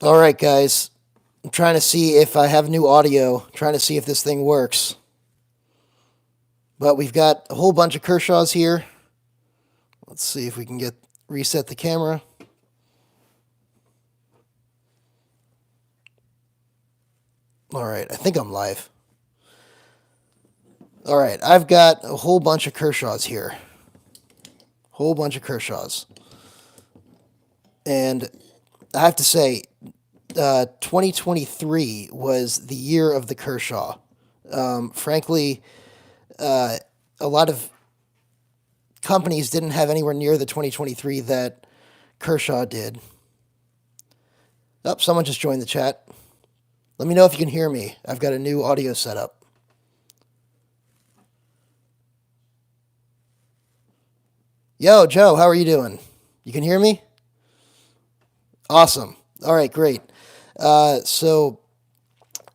All right, guys. I'm trying to see if I have new audio, trying to see if this thing works. But we've got a whole bunch of Kershaws here. Let's see if we can reset the camera. All right, I think I'm live. All right, I've got a whole bunch of Kershaws here. Whole bunch of Kershaws. And I have to say, 2023 was the year of the Kershaw. Frankly, a lot of companies didn't have anywhere near the 2023 that Kershaw did. Oh, someone just joined the chat. Let me know if you can hear me. I've got a new audio setup. Yo, Joe, how are you doing? You can hear me? Awesome. All right, great. So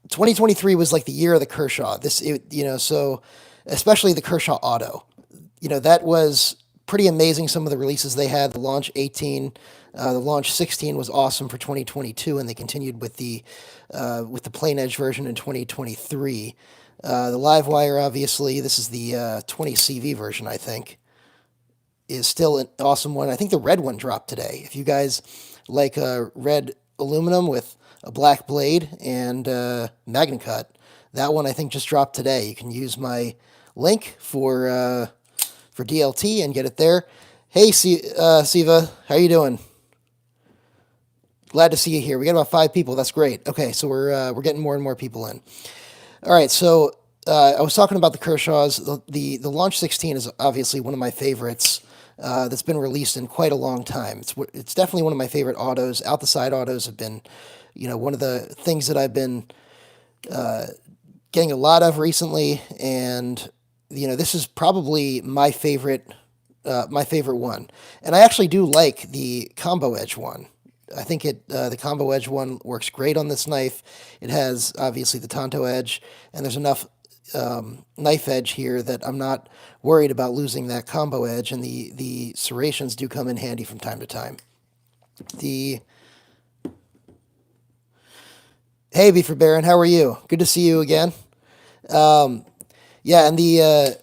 2023 was like the year of the Kershaw. So especially the Kershaw Auto. That was pretty amazing. Some of the releases they had, the Launch 18, the Launch 16 was awesome for 2022, and they continued with the plain edge version in 2023. The Livewire, obviously, this is the 20 CV version, I think, is still an awesome one. I think the red one dropped today. If you guys like red aluminum with a black blade and Magna Cut, that one I think just dropped today. You can use my link for DLT and get it there. Hey, Siva, how you doing? Glad to see you here. We got about 5 people. That's great. Okay, so we're getting more and more people in. All right, so I was talking about the Kershaws. The Launch 16 is obviously one of my favorites. That's been released in quite a long time. It's definitely one of my favorite autos. Out the side autos have been, one of the things that I've been getting a lot of recently, and this is probably my favorite one. And I actually do like the combo edge one. I think the combo edge one works great on this knife. It has obviously the Tonto edge, and there's enough knife edge here that I'm not worried about losing that combo edge, and the serrations do come in handy from time to time. Hey, Beaver Baron, how are you? Good to see you again. Yeah, and the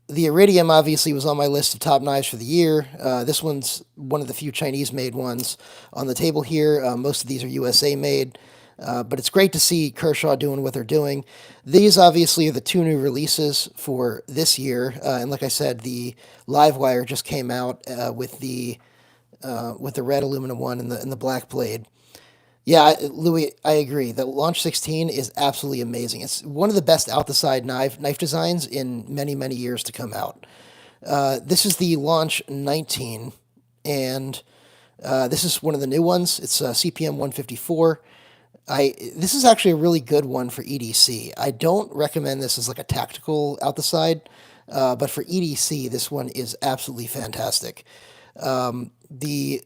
Iridium obviously was on my list of top knives for the year. This one's one of the few Chinese-made ones on the table here. Most of these are USA-made. But it's great to see Kershaw doing what they're doing. These obviously are the 2 new releases for this year, and like I said, the Livewire just came out with the red aluminum one and the black blade. Yeah, Louis, I agree. The Launch 16 is absolutely amazing. It's one of the best out the side knife designs in many, many years to come out. This is the Launch 19, and this is one of the new ones. It's CPM 154. This is actually a really good one for EDC. I don't recommend this as like a tactical out the side, but for EDC, this one is absolutely fantastic. You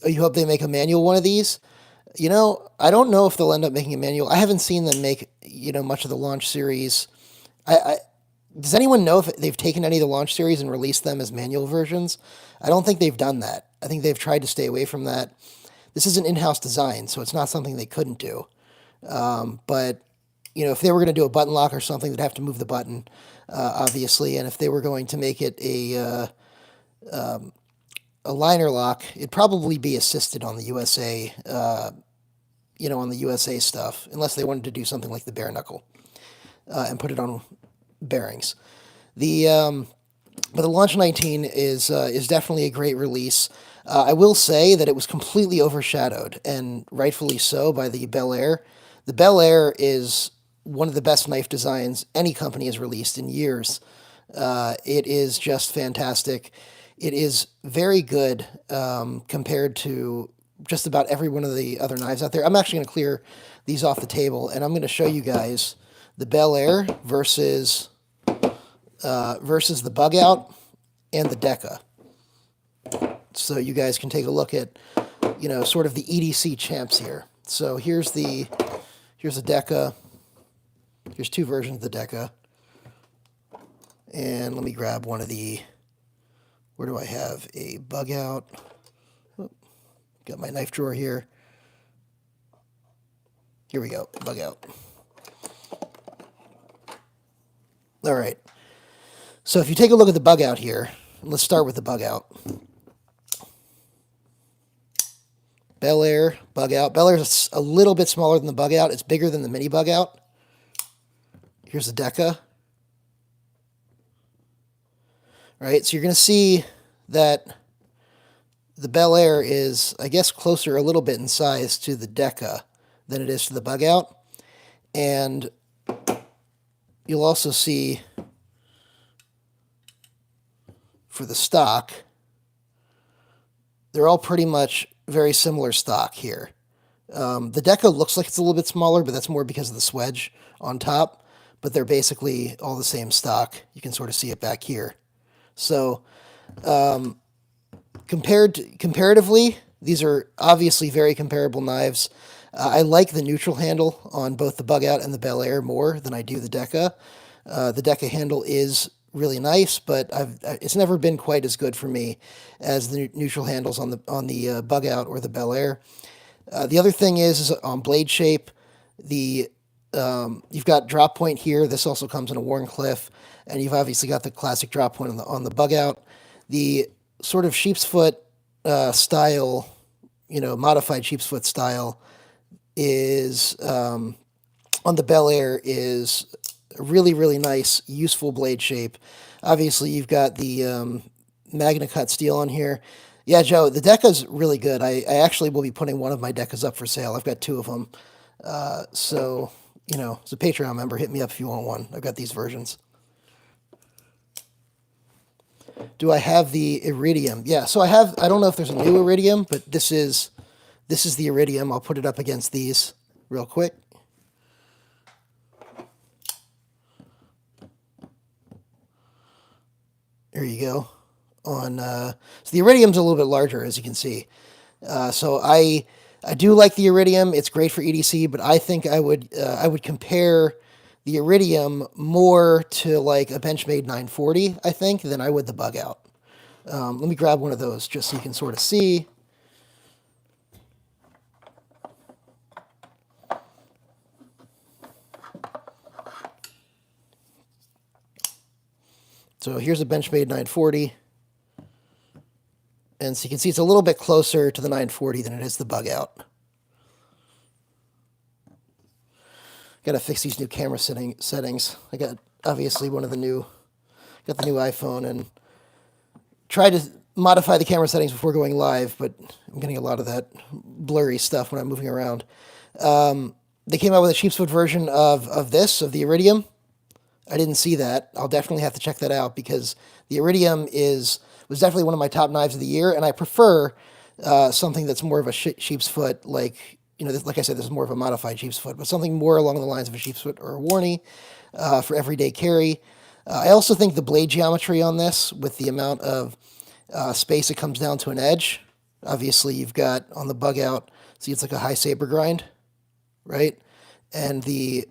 hope they make a manual one of these. I don't know if they'll end up making a manual. I haven't seen them make, much of the Launch series. Does anyone know if they've taken any of the Launch series and released them as manual versions? I don't think they've done that. I think they've tried to stay away from that. This is an in-house design, so it's not something they couldn't do. But, if they were going to do a button lock or something, they'd have to move the button, obviously. And if they were going to make it a liner lock, it'd probably be assisted on the USA, on the USA stuff, unless they wanted to do something like the bare knuckle and put it on bearings. But the Launch 19 is definitely a great release. I will say that it was completely overshadowed, and rightfully so, by the Bel Air. The Bel Air is one of the best knife designs any company has released in years. It is just fantastic. It is very good compared to just about every one of the other knives out there. I'm actually going to clear these off the table, and I'm going to show you guys the Bel Air versus the Bugout and the Deca. So you guys can take a look at, sort of the EDC champs here. So here's the Deca. Here's 2 versions of the Deca. And let me grab one of the, where do I have a Bugout? Oh, got my knife drawer here. Here we go, bug out. All right. So if you take a look at the bug out here, let's start with the bug out. Bel Air, bug out. Bel Air is a little bit smaller than the bug out. It's bigger than the mini bug out. Here's the Deca. All right, so you're going to see that the Bel Air is, I guess, closer a little bit in size to the Deca than it is to the bug out. And you'll also see for the stock, they're all pretty much very similar stock here. The Deca looks like it's a little bit smaller, but that's more because of the swedge on top. But they're basically all the same stock. You can sort of see it back here. So comparatively, these are obviously very comparable knives. I like the neutral handle on both the bug out and the Bel Air more than I do the Deca. The Deca handle is really nice, but it's never been quite as good for me as the neutral handles on the bug out or the Bel Air. The other thing is on blade shape, you've got drop point here. This also comes in a Wharncliffe, and you've obviously got the classic drop point on the bug out. The sort of sheep's foot style, modified sheep's foot style is on the Bel Air is a really, really nice, useful blade shape. Obviously, you've got the Magna Cut steel on here. Yeah, Joe, the Deca's really good. I actually will be putting one of my Decas up for sale. I've got two of them. So, as a Patreon member, hit me up if you want one. I've got these versions. Do I have the Iridium? Yeah, so I don't know if there's a new Iridium, but this is the Iridium. I'll put it up against these real quick. There you go. So the Iridium's a little bit larger, as you can see. So I do like the Iridium. It's great for EDC, but I think I would compare the Iridium more to like a Benchmade 940, I think, than I would the bug out. Let me grab one of those just so you can sort of see. So here's a Benchmade 940. And so you can see it's a little bit closer to the 940 than it is the bug out. Got to fix these new camera settings. I got obviously got the new iPhone and tried to modify the camera settings before going live, but I'm getting a lot of that blurry stuff when I'm moving around. They came out with a sheepsfoot version of the Iridium. I didn't see that. I'll definitely have to check that out because the Iridium was definitely one of my top knives of the year, and I prefer something that's more of a sheep's foot, like I said, this is more of a modified sheep's foot, but something more along the lines of a sheep's foot or a Warney for everyday carry. I also think the blade geometry on this, with the amount of space it comes down to an edge, obviously you've got on the bug out, see it's like a high saber grind, right? And the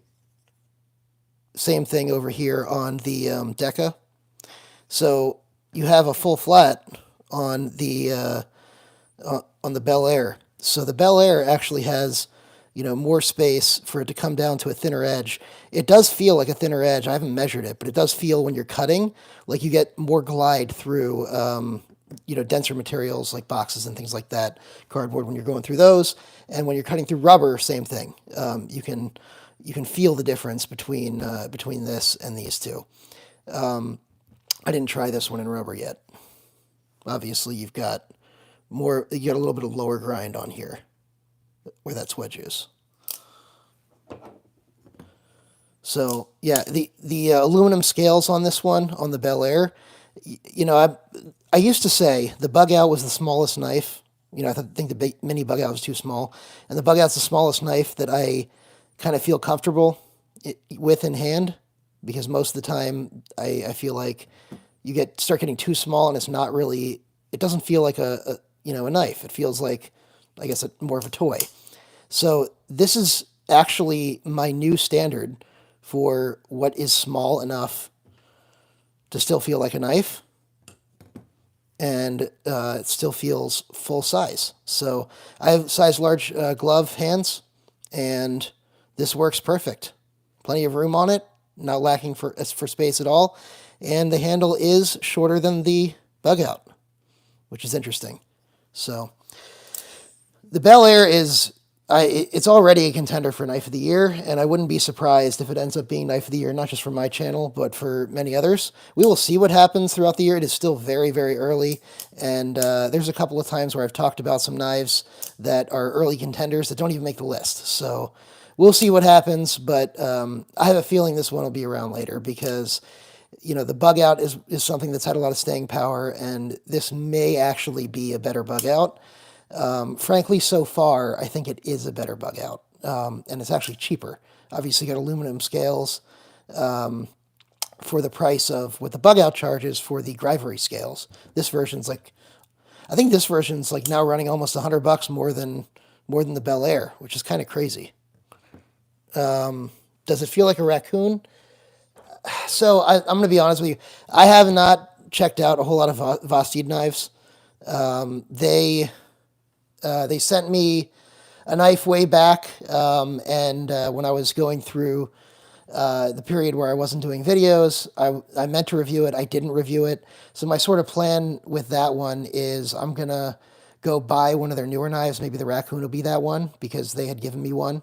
same thing over here on the Deca. So you have a full flat on the Bel Air. So the Bel Air actually has, more space for it to come down to a thinner edge. It does feel like a thinner edge. I haven't measured it, but it does feel when you're cutting like you get more glide through, denser materials like boxes and things like that, cardboard when you're going through those, and when you're cutting through rubber, same thing. You can feel the difference between this and these two. I didn't try this one in rubber yet. Obviously, you got a little bit of lower grind on here where that swedge is. So yeah, the aluminum scales on this one, on the Bel Air, I used to say the bug out was the smallest knife. I think the big mini bug out was too small, and the bug out's the smallest knife that I kind of feel comfortable with in hand, because most of the time I feel like you start getting too small and it doesn't feel like a knife. It feels like, I guess, more of a toy. So this is actually my new standard for what is small enough to still feel like a knife, and it still feels full size. So I have size large glove hands, and this works perfect. Plenty of room on it, not lacking for space at all. And the handle is shorter than the Bugout, which is interesting. So the Bel Air is, it's already a contender for Knife of the Year, and I wouldn't be surprised if it ends up being Knife of the Year, not just for my channel, but for many others. We will see what happens throughout the year. It is still very, very early, and there's a couple of times where I've talked about some knives that are early contenders that don't even make the list. So we'll see what happens, but I have a feeling this one will be around later because, you know, the Bugout is something that's had a lot of staying power, and this may actually be a better Bugout. Frankly, so far, I think it is a better Bugout, and it's actually cheaper. Obviously, you got aluminum scales for the price of what the Bugout charges for the Grivery scales. This version's like, I think this version's like now running almost $100 more than the Bel Air, which is kind of crazy. Does it feel like a raccoon? So I'm going to be honest with you. I have not checked out a whole lot of Vosteed knives. They sent me a knife way back, and when I was going through the period where I wasn't doing videos, I meant to review it. I didn't review it. So my sort of plan with that one is I'm going to go buy one of their newer knives. Maybe the Raccoon will be that one because they had given me one.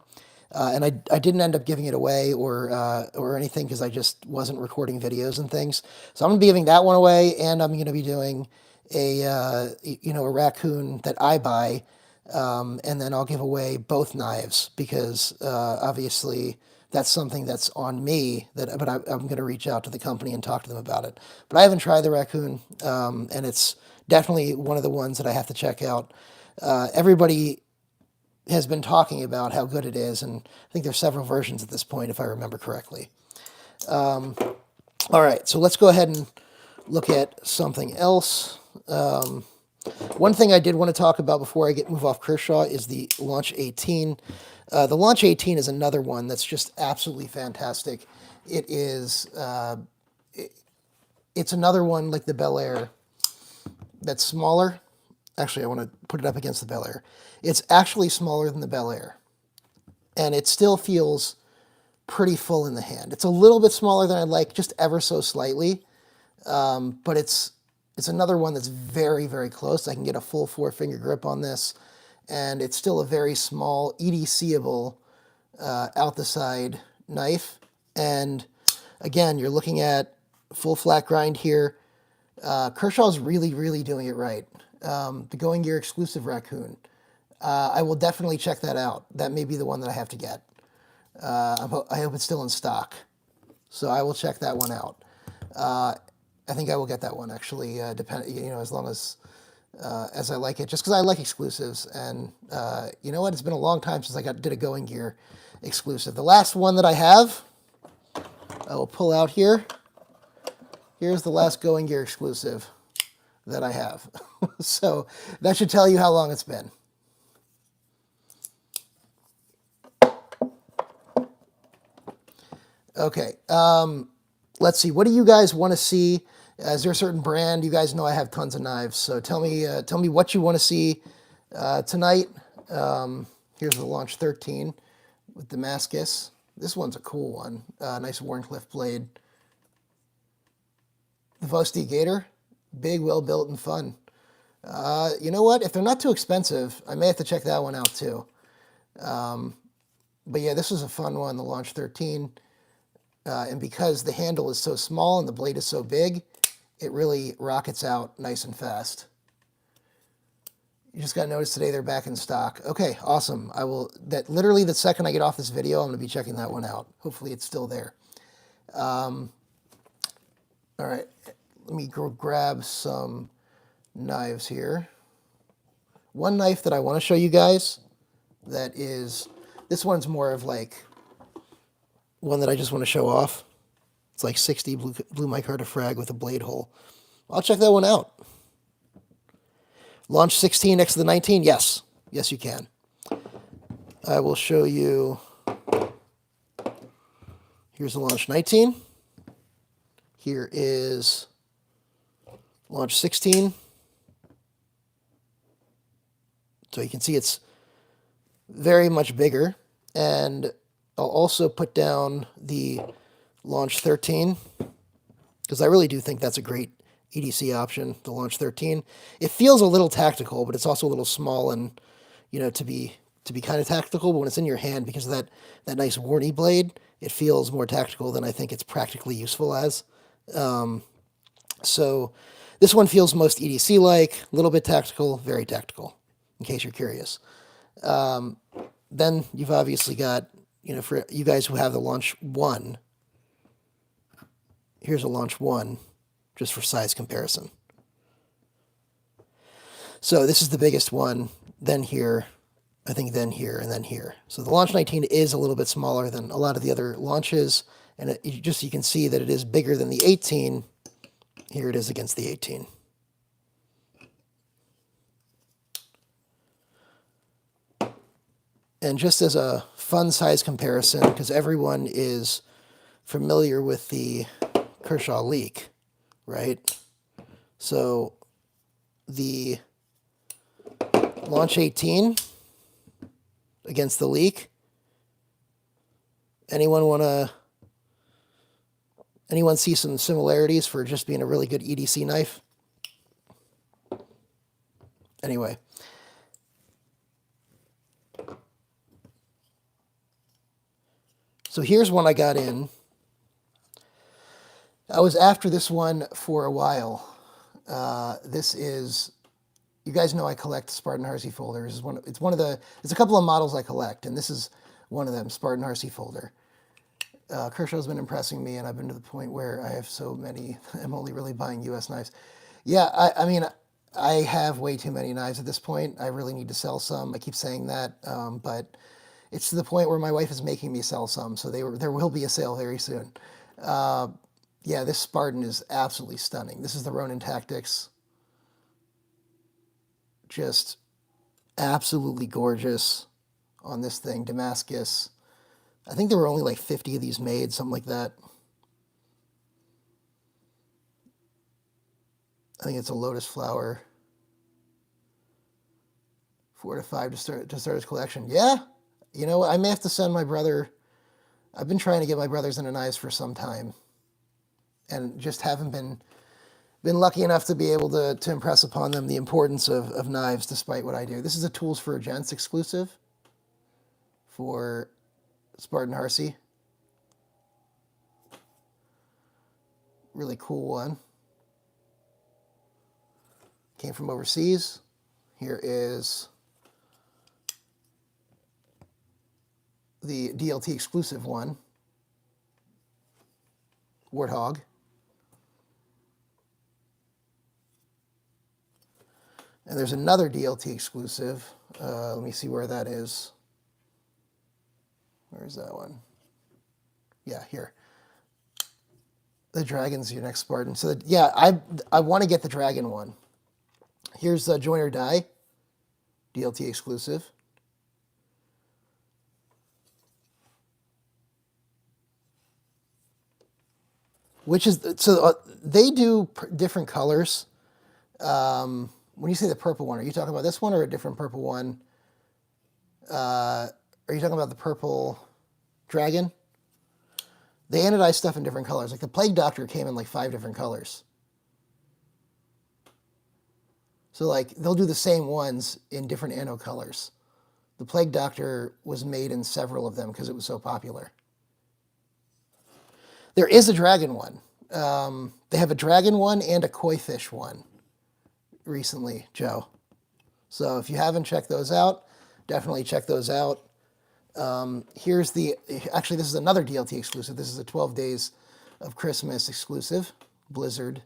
And I didn't end up giving it away or anything because I just wasn't recording videos and things. So I'm going to be giving that one away, and I'm going to be doing a Raccoon that I buy, and then I'll give away both knives because obviously that's something that's on me. But I'm going to reach out to the company and talk to them about it. But I haven't tried the Raccoon, and it's definitely one of the ones that I have to check out. Everybody has been talking about how good it is, and I think there's several versions at this point, if I remember correctly. All right, so let's go ahead and look at something else. One thing I did want to talk about before I move off Kershaw is the Launch 18. The Launch 18 is another one that's just absolutely fantastic. It is, it's another one like the Bel Air that's smaller. Actually, I want to put it up against the Bel Air. It's actually smaller than the Bel Air, and it still feels pretty full in the hand. It's a little bit smaller than I'd like, just ever so slightly, but it's another one that's very, very close. I can get a full 4-finger grip on this, and it's still a very small, EDC-able out the side knife. And again, you're looking at full flat grind here. Kershaw's really, really doing it right. The Going Gear exclusive Raccoon. I will definitely check that out. That may be the one that I have to get. I hope it's still in stock. So I will check that one out. I think I will get that one actually, as long as I like it, just because I like exclusives. And you know what? It's been a long time since I did a Going Gear exclusive. The last one that I have, I will pull out here. Here's the last Going Gear exclusive that I have. So that should tell you how long it's been. Okay, let's see. What do you guys want to see? Is there a certain brand? You guys know I have tons of knives, so tell me what you want to see tonight. Here's the Launch 13 with Damascus. This one's a cool one. Nice Warncliffe blade. The Vosteed Gator, big, well built, and fun. You know what? If they're not too expensive, I may have to check that one out too. But yeah, this was a fun one, the Launch 13. And because the handle is so small and the blade is so big, it really rockets out nice and fast. You just got to notice today they're back in stock. Okay, awesome. Literally the second I get off this video, I'm going to be checking that one out. Hopefully it's still there. All right, let me go grab some knives here. One knife that I want to show you guys this one's more of like one that I just want to show off. It's like 60 blue micarta frag with a blade hole. I'll check that one out. Launch 16 next to the 19? Yes. Yes, you can. I will show you. Here's the Launch 19. Here is Launch 16. So you can see it's very much bigger. And I'll also put down the Launch 13, because I really do think that's a great EDC option, the Launch 13. It feels a little tactical, but it's also a little small and, to be kind of tactical, but when it's in your hand, because of that nice warty blade, it feels more tactical than I think it's practically useful as. So this one feels most EDC-like, a little bit tactical, very tactical, in case you're curious. Then you've obviously got, for you guys who have the Launch 1, here's a Launch 1, just for size comparison. So this is the biggest one, then here, I think then here, and then here. So the Launch 19 is a little bit smaller than a lot of the other launches, and you can see that it is bigger than the 18. Here it is against the 18. And just as a fun size comparison, because everyone is familiar with the Kershaw leak, right? So the Launch 18 against the leak. Anyone see some similarities for just being a really good EDC knife? Anyway. So here's one I got in. I was after this one for a while. This is, you guys know I collect Spartan Harsey folders. It's a couple of models I collect, and this is one of them, Spartan Harsey folder. Kershaw's been impressing me, and I've been to the point where I have so many, I'm only really buying U.S. knives. Yeah, I mean, I have way too many knives at this point. I really need to sell some. I keep saying that, but it's to the point where my wife is making me sell some, so there will be a sale very soon. Yeah, this Spartan is absolutely stunning. This is the Ronin Tactics. Just absolutely gorgeous on this thing. Damascus. I think there were only like 50 of these made, something like that. I think it's a lotus flower. 4 to 5 to start his collection. Yeah, I may have to send my brother. I've been trying to get my brothers into knives for some time, and just haven't been lucky enough to be able to impress upon them the importance of knives, despite what I do. This is a Tools for Gents exclusive for Spartan Harsey. Really cool one. Came from overseas. Here is the DLT exclusive one, Warthog. And there's another DLT exclusive. Let me see where that is. Where's that one? Yeah, here. The Dragon's your next Spartan. So, yeah, I want to get the Dragon one. Here's Joiner Die, DLT exclusive. Which is, so they do different colors. When you say the purple one, are you talking about this one or a different purple one? Are you talking about the purple Dragon? They anodize stuff in different colors. Like the Plague Doctor came in like 5 different colors. So like they'll do the same ones in different anode colors. The Plague Doctor was made in several of them because it was so popular. There is a Dragon one. They have a Dragon one and a Koi Fish one recently, Joe. So if you haven't checked those out, definitely check those out. Here's actually this is another DLT exclusive. This is a 12 Days of Christmas exclusive, Blizzard.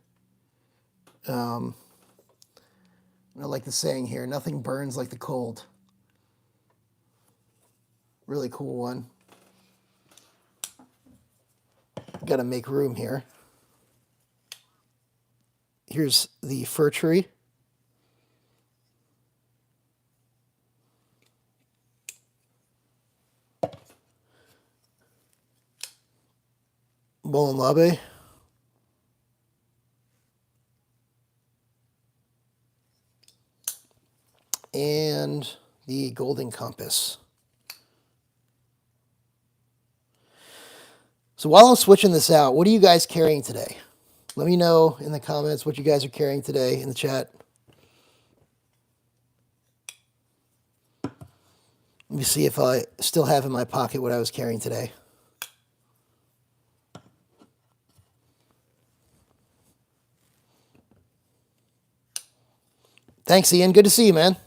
I like the saying here, nothing burns like the cold. Really cool one. Got to make room here. Here's the Fir Tree. Bolin Labe. And the Golden Compass. So while I'm switching this out, what are you guys carrying today? Let me know in the comments what you guys are carrying today in the chat. Let me see if I still have in my pocket what I was carrying today. Thanks, Ian. Good to see you, man.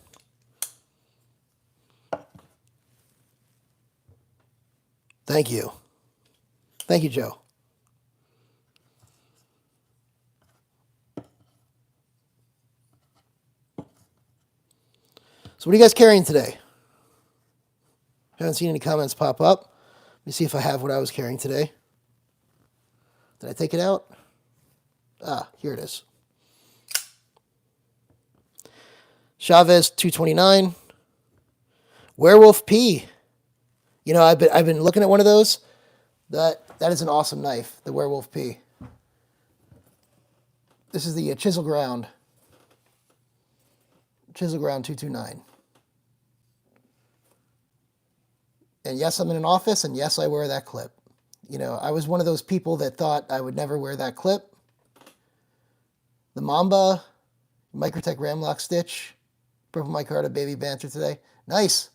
Thank you. Thank you, Joe. So what are you guys carrying today? Haven't seen any comments pop up. Let me see if I have what I was carrying today. Did I take it out? Ah, here it is. Chavez 229. Werewolf P. You know, I've been looking at one of those. That is an awesome knife, the Werewolf P. This is the Chisel Ground. Chisel Ground 229. And yes, I'm in an office, and yes, I wear that clip. You know, I was one of those people that thought I would never wear that clip. The Mamba, Microtech Ramlock Stitch, Purple Micarta Baby Banter today. Nice.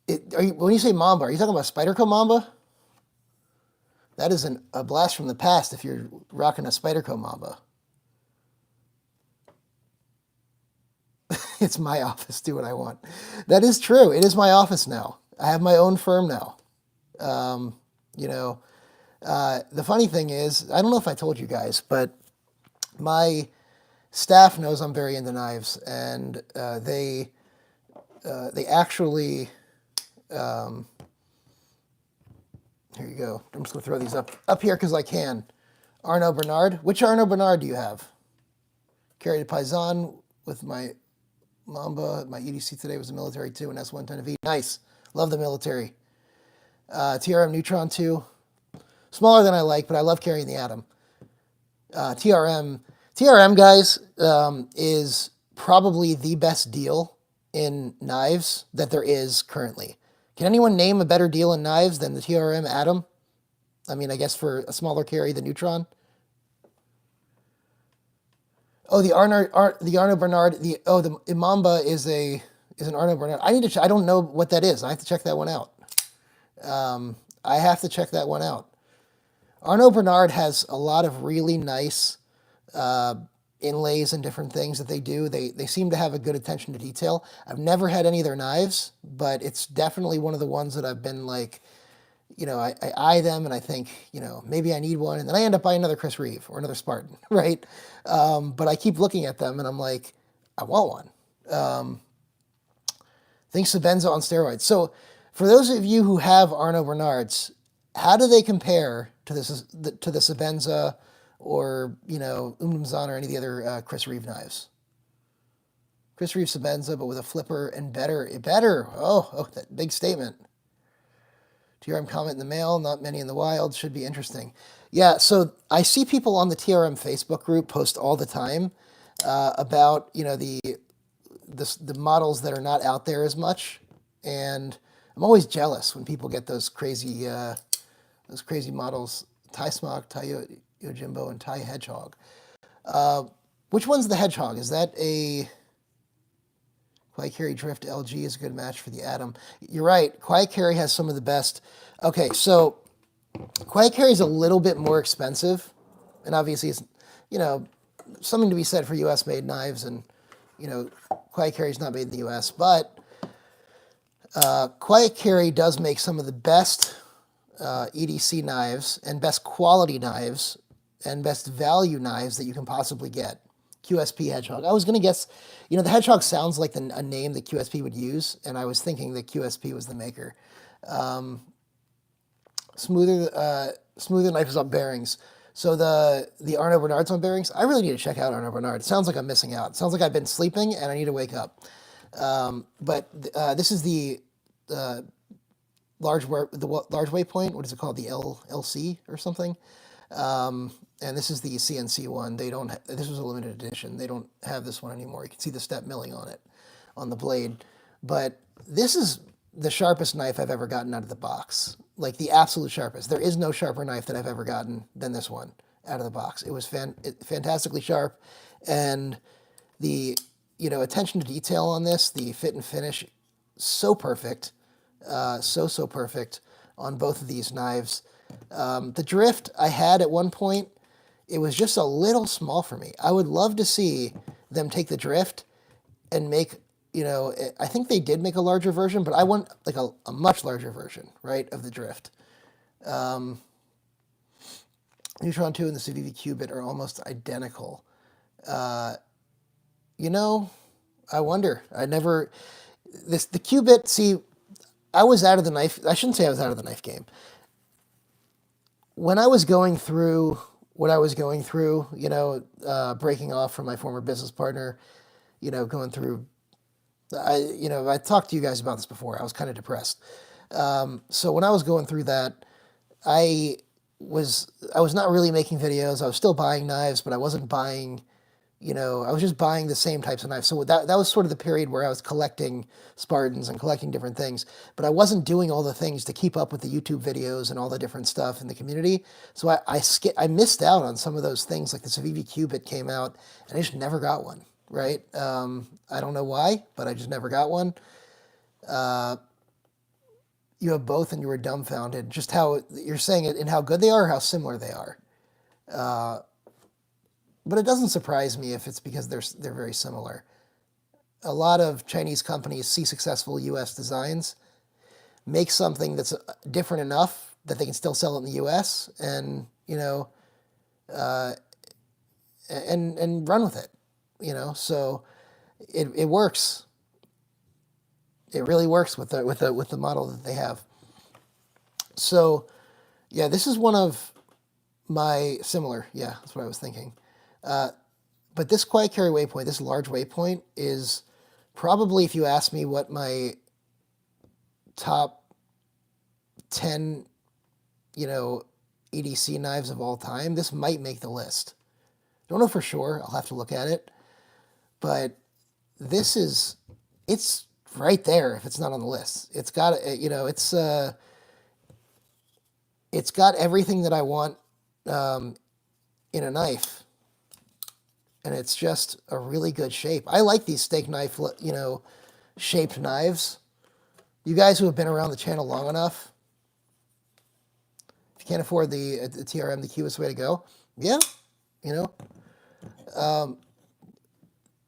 When you say Mamba, are you talking about Spyderco Mamba? That is a blast from the past if you're rocking a Spyderco Mamba. It's my office, do what I want. That is true. It is my office now. I have my own firm now. You know, the funny thing is, I don't know if I told you guys, but my staff knows I'm very into knives, and they actually, here you go. I'm just gonna throw these up here because I can. Arnaud Bernard. Which Arnaud Bernard do you have? Carried a Paisan with my Mamba. My EDC today was a military too, an S110V. Nice. Love the military. TRM Neutron 2. Smaller than I like, but I love carrying the Atom. TRM guys, is probably the best deal in knives that there is currently. Can anyone name a better deal in knives than the TRM Atom? I mean, I guess for a smaller carry, the Neutron. Oh, the Arnaud Bernard. The Mamba is an Arnaud Bernard. I don't know what that is. I have to check that one out. I have to check that one out. Arnaud Bernard has a lot of really nice inlays and different things that they do. They seem to have a good attention to detail. I've never had any of their knives, but it's definitely one of the ones that I've been like, you know, I eye them and I think, you know, maybe I need one. And then I end up buying another Chris Reeve or another Spartan, right? But I keep looking at them and I'm like, I want one. Think Sebenza on steroids. So for those of you who have Arnaud Bernards, how do they compare to the Sebenza or, you know, Umnumzaan or any of the other Chris Reeve knives? Chris Reeve Sebenza, but with a flipper and better. Oh, that big statement. TRM comment in the mail, not many in the wild, should be interesting. Yeah, so I see people on the TRM Facebook group post all the time about, you know, the models that are not out there as much, and I'm always jealous when people get those crazy models. Thai Smock, Thai Yojimbo, and Thai Hedgehog. Which one's the Hedgehog? Is that a Quiet Carry Drift LG is a good match for the Atom? You're right. Quiet Carry has some of the best. Okay, so Quiet Carry is a little bit more expensive, and obviously it's, you know, something to be said for U.S. made knives, and, you know, Quiet Carry is not made in the U.S., but Quiet Carry does make some of the best EDC knives and best quality knives and best value knives that you can possibly get. QSP Hedgehog. I was going to guess, you know, the Hedgehog sounds like a name that QSP would use, and I was thinking that QSP was the maker. Smoother knife is on bearings. So the Arnaud Bernard's on bearings. I really need to check out Arnaud Bernard. It sounds like I'm missing out. It sounds like I've been sleeping and I need to wake up. But this is the large weight point. What is it called? The LC or something. And this is the CNC one. This was a limited edition. They don't have this one anymore. You can see the step milling on it, on the blade. But this is the sharpest knife I've ever gotten out of the box. Like the absolute sharpest. There is no sharper knife that I've ever gotten than this one out of the box. It was fantastically sharp, and the attention to detail on this, the fit and finish, so perfect, so perfect on both of these knives. The drift I had at one point, it was just a little small for me. I would love to see them take the drift and make, I think they did make a larger version, but I want like a much larger version, right, of the drift. Neutron 2 and the Civivi Cubit are almost identical. I wonder. The Cubit, see, I was out of the knife, I shouldn't say I was out of the knife game. When I was going through what I was going through, breaking off from my former business partner, going through, I talked to you guys about this before. I was kind of depressed. So when I was going through that, I was not really making videos. I was still buying knives, but I wasn't buying, I was just buying the same types of knives. So that was sort of the period where I was collecting Spartans and collecting different things, but I wasn't doing all the things to keep up with the YouTube videos and all the different stuff in the community. So I missed out on some of those things, like the Civivi Cubit came out, and I just never got one, right? I don't know why, but I just never got one. You have both and you were dumbfounded. Just how you're saying it and how good they are, or how similar they are. But it doesn't surprise me if it's because they're very similar. A lot of Chinese companies see successful U.S. designs, make something that's different enough that they can still sell it in the U.S. and and run with it. So it works. It really works with the model that they have. So yeah, this is one of my similar. Yeah, that's what I was thinking. But this quiet carry waypoint, this large waypoint, is probably, if you ask me what my top 10, EDC knives of all time, this might make the list. Don't know for sure. I'll have to look at it. But it's right there if it's not on the list. It's got, it's got everything that I want in a knife. And it's just a really good shape. I like these steak knife, shaped knives. You guys who have been around the channel long enough, if you can't afford the TRM, the cutest way to go. Yeah,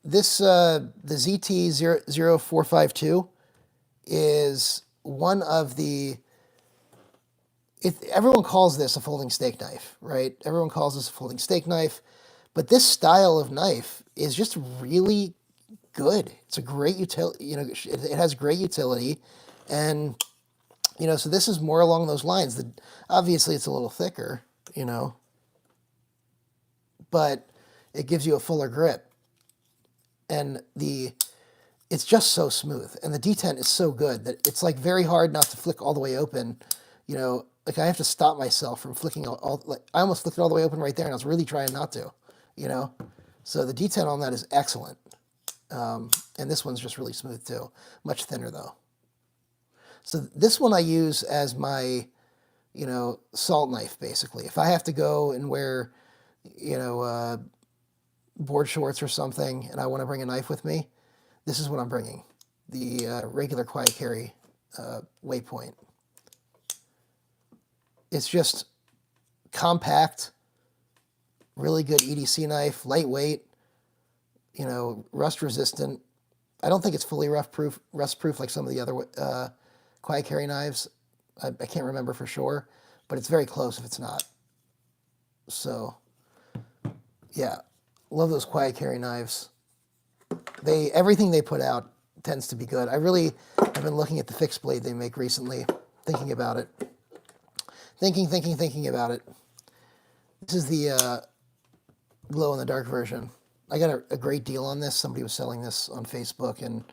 This, the ZT0452 is one of the, everyone calls this a folding steak knife, right? Everyone calls this a folding steak knife. But this style of knife is just really good. It's a great utility, it has great utility. And, so this is more along those lines. Obviously, it's a little thicker, but it gives you a fuller grip. And it's just so smooth. And the detent is so good that it's like very hard not to flick all the way open. Like I have to stop myself from flicking like I almost flicked it all the way open right there, and I was really trying not to. So the detent on that is excellent. And this one's just really smooth too. Much thinner though. So this one I use as my, salt knife basically. If I have to go and wear, board shorts or something and I want to bring a knife with me, this is what I'm bringing. The regular quiet carry waypoint. It's just compact, really good EDC knife, lightweight, rust resistant. I don't think it's fully rust proof like some of the other quiet carry knives. I can't remember for sure, but it's very close if it's not. So yeah, love those quiet carry knives. Everything they put out tends to be good. I really have been looking at the fixed blade they make recently, thinking about it. Thinking about it. This is the glow in the dark version. I got a great deal on this. Somebody was selling this on Facebook, and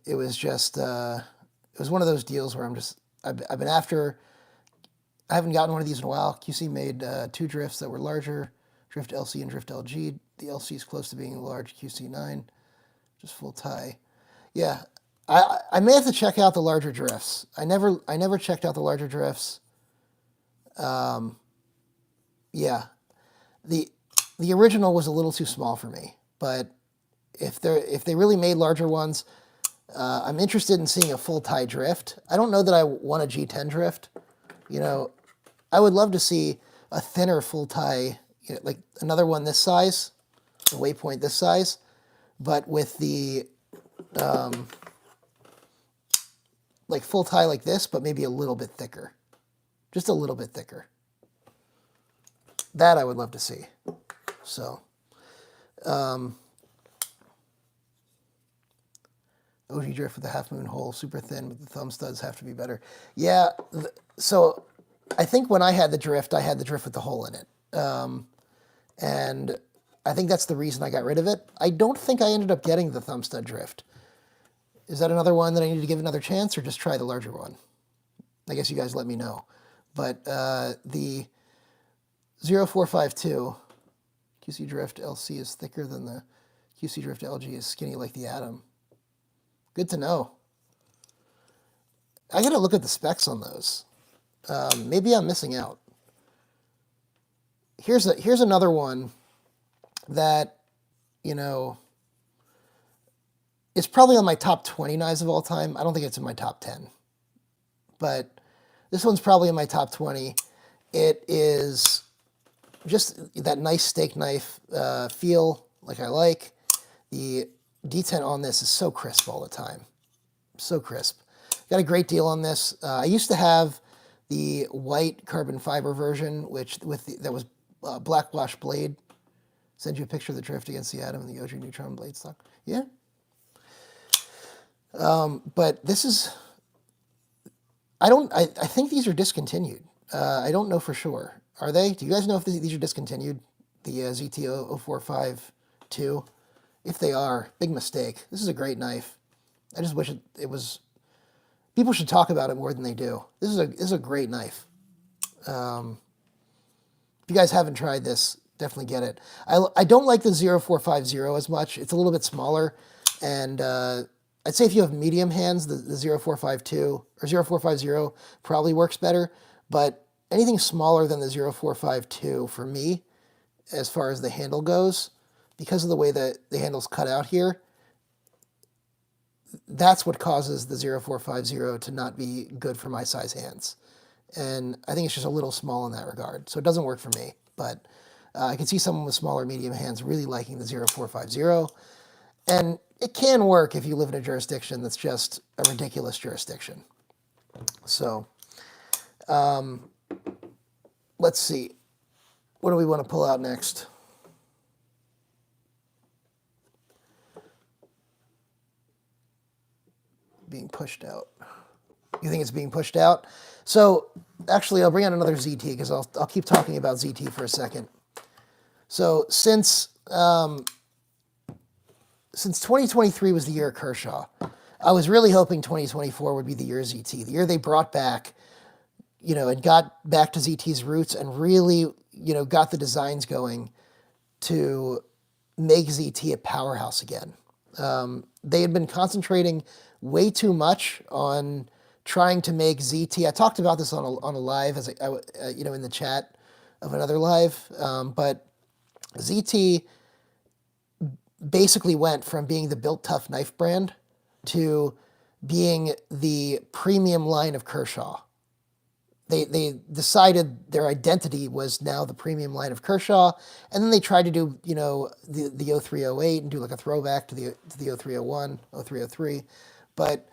it was just it was one of those deals where I've been after. I haven't gotten one of these in a while. QC made 2 drifts that were larger, Drift LC and Drift LG. The LC is close to being a large QC9, just full tie. Yeah, I may have to check out the larger drifts. I never checked out the larger drifts. Yeah, the the original was a little too small for me, but if they really made larger ones, I'm interested in seeing a full tie drift. I don't know that I want a G10 drift. You know, I would love to see a thinner full tie, you know, like another one this size, the waypoint this size, but with the like full tie like this, but maybe a little bit thicker, just a little bit thicker. That I would love to see. So, OG drift with the half moon hole, super thin, but the thumb studs have to be better. Yeah, so I think when I had the drift with the hole in it. And I think that's the reason I got rid of it. I don't think I ended up getting the thumb stud drift. Is that another one that I need to give another chance, or just try the larger one? I guess you guys let me know. But the 0452 QC Drift LC is thicker than the QC Drift LG is skinny like the Atom. Good to know. I gotta look at the specs on those. Maybe I'm missing out. Here's another one that, you know, is probably on my top 20 knives of all time. I don't think it's in my top 10. But this one's probably in my top 20. It is just that nice steak knife feel, like I like. The detent on this is so crisp all the time. So crisp. Got a great deal on this. I used to have the white carbon fiber version, which that was black wash blade. Send you a picture of the drift against the Atom and the OG neutron blade stock. Yeah. But this is, I think these are discontinued. I don't know for sure. Are they? Do you guys know if these are discontinued? The ZT-0452? If they are, big mistake. This is a great knife. I just wish it was, people should talk about it more than they do. This is a great knife. If you guys haven't tried this, definitely get it. I don't like the 0450 as much. It's a little bit smaller, and I'd say if you have medium hands, the 0452 or 0450 probably works better, but anything smaller than the 0452 for me, as far as the handle goes, because of the way that the handle's cut out here, that's what causes the 0450 to not be good for my size hands. And I think it's just a little small in that regard. So it doesn't work for me, but I can see someone with smaller medium hands really liking the 0450. And it can work if you live in a jurisdiction that's just a ridiculous jurisdiction. So let's see. What do we want to pull out next? Being pushed out. You think it's being pushed out? So actually, I'll bring out another ZT because I'll keep talking about ZT for a second. So since 2023 was the year of Kershaw, I was really hoping 2024 would be the year of ZT, the year they brought back, you know, and got back to ZT's roots and really, you know, got the designs going to make ZT a powerhouse again. They had been concentrating way too much on trying to make ZT. I talked about this on a live, as you know, in the chat of another live, but ZT basically went from being the built tough knife brand to being the premium line of Kershaw. They decided their identity was now the premium line of Kershaw, and then they tried to do, you know, the 0308 and do like a throwback to the 0301, 0303, but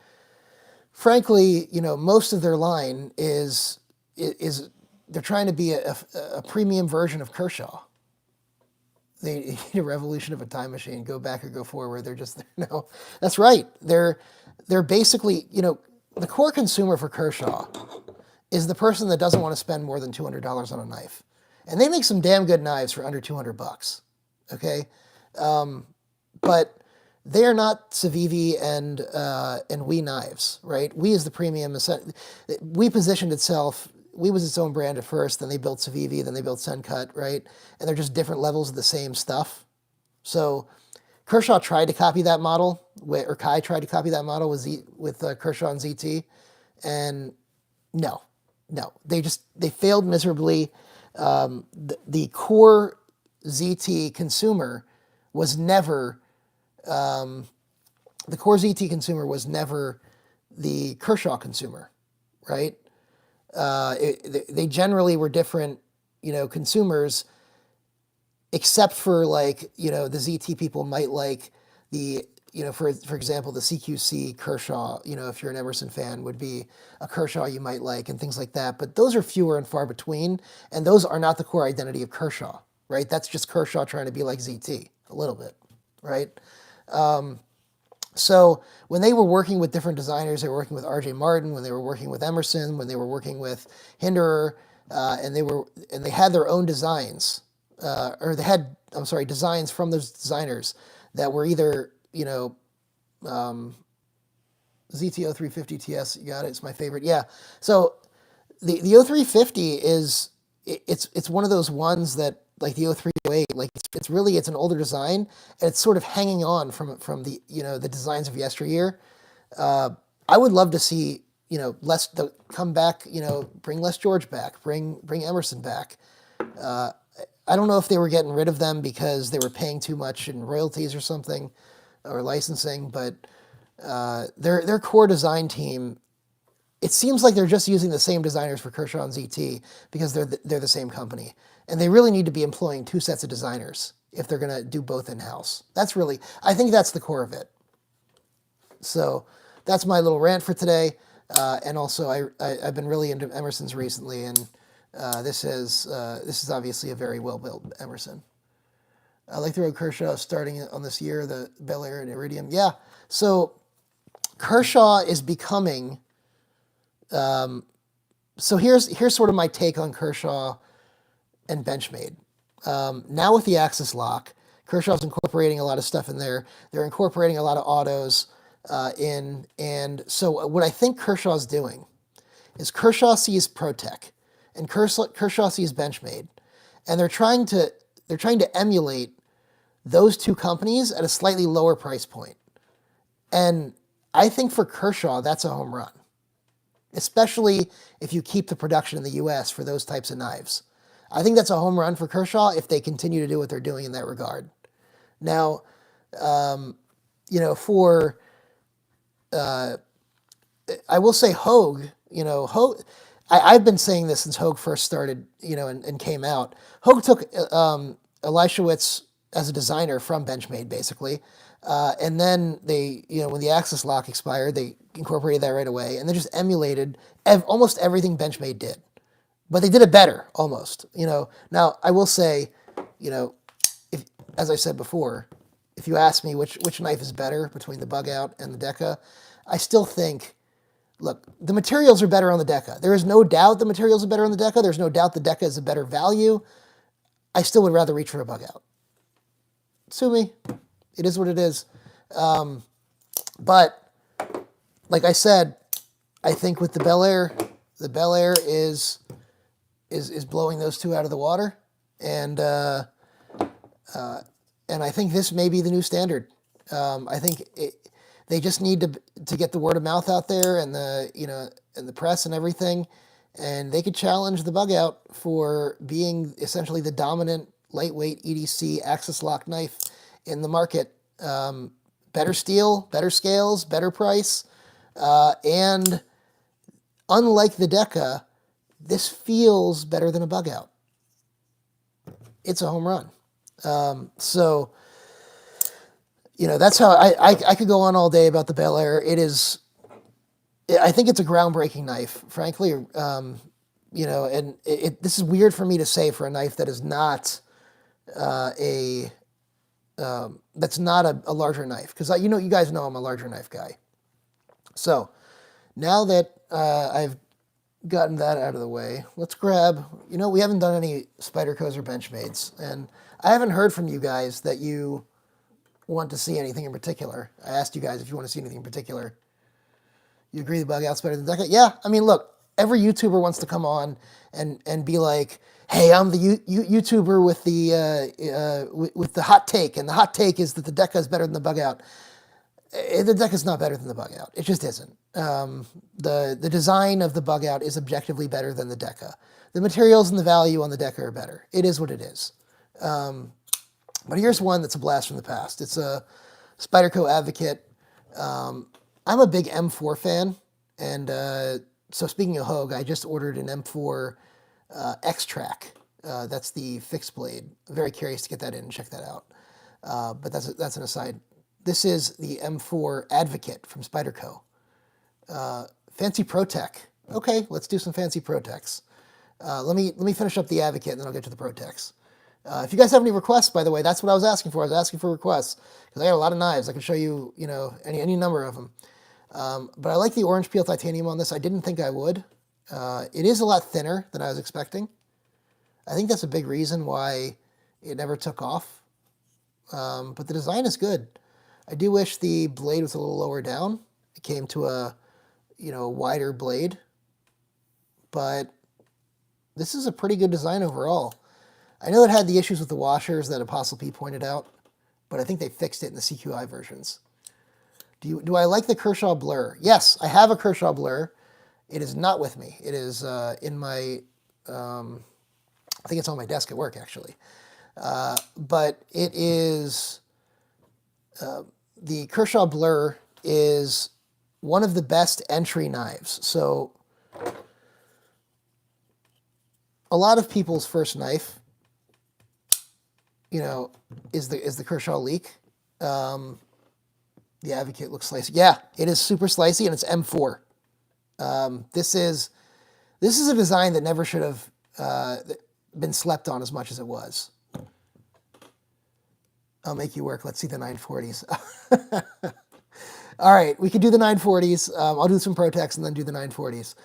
frankly, you know, most of their line is they're trying to be a premium version of Kershaw. They need a revolution of a time machine, go back or go forward. They're just, you know, that's right. They're basically, you know, the core consumer for Kershaw is the person that doesn't want to spend more than $200 on a knife. And they make some damn good knives for under 200 bucks, okay? But they are not Civivi and We Knives, right? We is the premium. We positioned itself, We was its own brand at first, then they built Civivi, then they built Sencut, right? And they're just different levels of the same stuff. So Kershaw tried to copy that model, or Kai tried to copy that model with Kershaw and ZT, and no, they failed miserably. The core ZT consumer was never the core ZT consumer was never the Kershaw consumer, right? They generally were different, consumers, except for like, the ZT people might like the, for example, the CQC Kershaw, if you're an Emerson fan, would be a Kershaw you might like and things like that. But those are fewer and far between, and those are not the core identity of Kershaw, right? That's just Kershaw trying to be like ZT a little bit, right? So when they were working with different designers, they were working with R.J. Martin, when they were working with Emerson, when they were working with Hinderer, and they had their own designs, or they had, designs from those designers that were either, ZT-0350 TS, you got it, it's my favorite. Yeah. So the 0350 it's one of those ones that, like the 0308, like it's an older design, and it's sort of hanging on from the, the designs of yesteryear. I would love to see, come back, bring Les George back, bring Emerson back. I don't know if they were getting rid of them because they were paying too much in royalties or something, or licensing, but their core design team, it seems like they're just using the same designers for Kershaw and ZT because they're the same company. And they really need to be employing two sets of designers if they're going to do both in-house. I think that's the core of it. So that's my little rant for today. And also, I've been really into Emersons recently, and this is obviously a very well-built Emerson. I like the road Kershaw starting on this year, the Bel Air and Iridium. Yeah, so Kershaw is becoming... so here's sort of my take on Kershaw and Benchmade. Now with the Axis lock, Kershaw's incorporating a lot of stuff in there. They're incorporating a lot of autos in, and so what I think Kershaw's doing is Kershaw sees ProTech, and Kershaw sees Benchmade, and they're trying to emulate those two companies at a slightly lower price point. And I think for Kershaw, that's a home run, especially if you keep the production in the U.S. for those types of knives. I think that's a home run for Kershaw if they continue to do what they're doing in that regard. Now, I will say Hogue, I've been saying this since Hogue first started, and came out. Hogue took Elishewitz as a designer from Benchmade, basically. And then they, when the Axis lock expired, they incorporated that right away, and they just emulated almost everything Benchmade did. But they did it better, almost. Now I will say, if, as I said before, if you ask me which knife is better between the Bugout and the Deca, I still think, look, the materials are better on the Deca. There is no doubt the materials are better on the Deca. There's no doubt the Deca is a better value. I still would rather reach for a Bugout. Sue me. It is what it is. But like I said, I think with the Bel Air is blowing those two out of the water, and I think this may be the new standard. I think they just need to get the word of mouth out there, and the press and everything, and they could challenge the Bugout for being essentially the dominant lightweight EDC Axis lock knife in the market. Better steel, better scales, better price, and unlike the Deca, this feels better than a Bugout. It's a home run. So, that's how I could go on all day about the Bel Air. I think it's a groundbreaking knife, frankly. And this is weird for me to say for a knife that is not that's not a larger knife, because you guys know I'm a larger knife guy. So now that I've gotten that out of the way, let's grab, we haven't done any Spydercos or Benchmades, and I haven't heard from you guys that you want to see anything in particular. I asked you guys if you want to see anything in particular. You agree the Bugout's better than Deca? Yeah, look, every YouTuber wants to come on and be like, hey, I'm the YouTuber with the hot take, and the hot take is that the Deca is better than the Bugout. The Deca is not better than the Bugout. It just isn't. The design of the Bugout is objectively better than the Deca. The materials and the value on the Deca are better. It is what it is. But here's one that's a blast from the past. It's a Spyderco Advocate. I'm a big M4 fan, and so speaking of Hogue, I just ordered an M4 X-Track. That's the fixed blade. I'm very curious to get that in and check that out. But that's an aside. This is the M4 Advocate from Spyderco. Fancy ProTech. Okay, let's do some fancy ProTechs. Let me finish up the Advocate, and then I'll get to the ProTechs. If you guys have any requests, by the way, that's what I was asking for. I was asking for requests because I got a lot of knives. I can show you, any number of them. But I like the orange peel titanium on this. I didn't think I would. It is a lot thinner than I was expecting. I think that's a big reason why it never took off. But the design is good. I do wish the blade was a little lower down. It came to a wider blade. But this is a pretty good design overall. I know it had the issues with the washers that Apostle P pointed out, but I think they fixed it in the CQI versions. Do I like the Kershaw blur? Yes, I have a Kershaw blur. It is not with me. It is in my, I think it's on my desk at work, actually. But it is, the Kershaw blur is one of the best entry knives. So a lot of people's first knife, is the Kershaw Leak. The Advocate looks slicey. Yeah, it is super slicey, and it's M4. This is a design that never should have been slept on as much as it was. I'll make you work. Let's see the 940s. All right, we could do the 940s. I'll do some ProTechs and then do the 940s.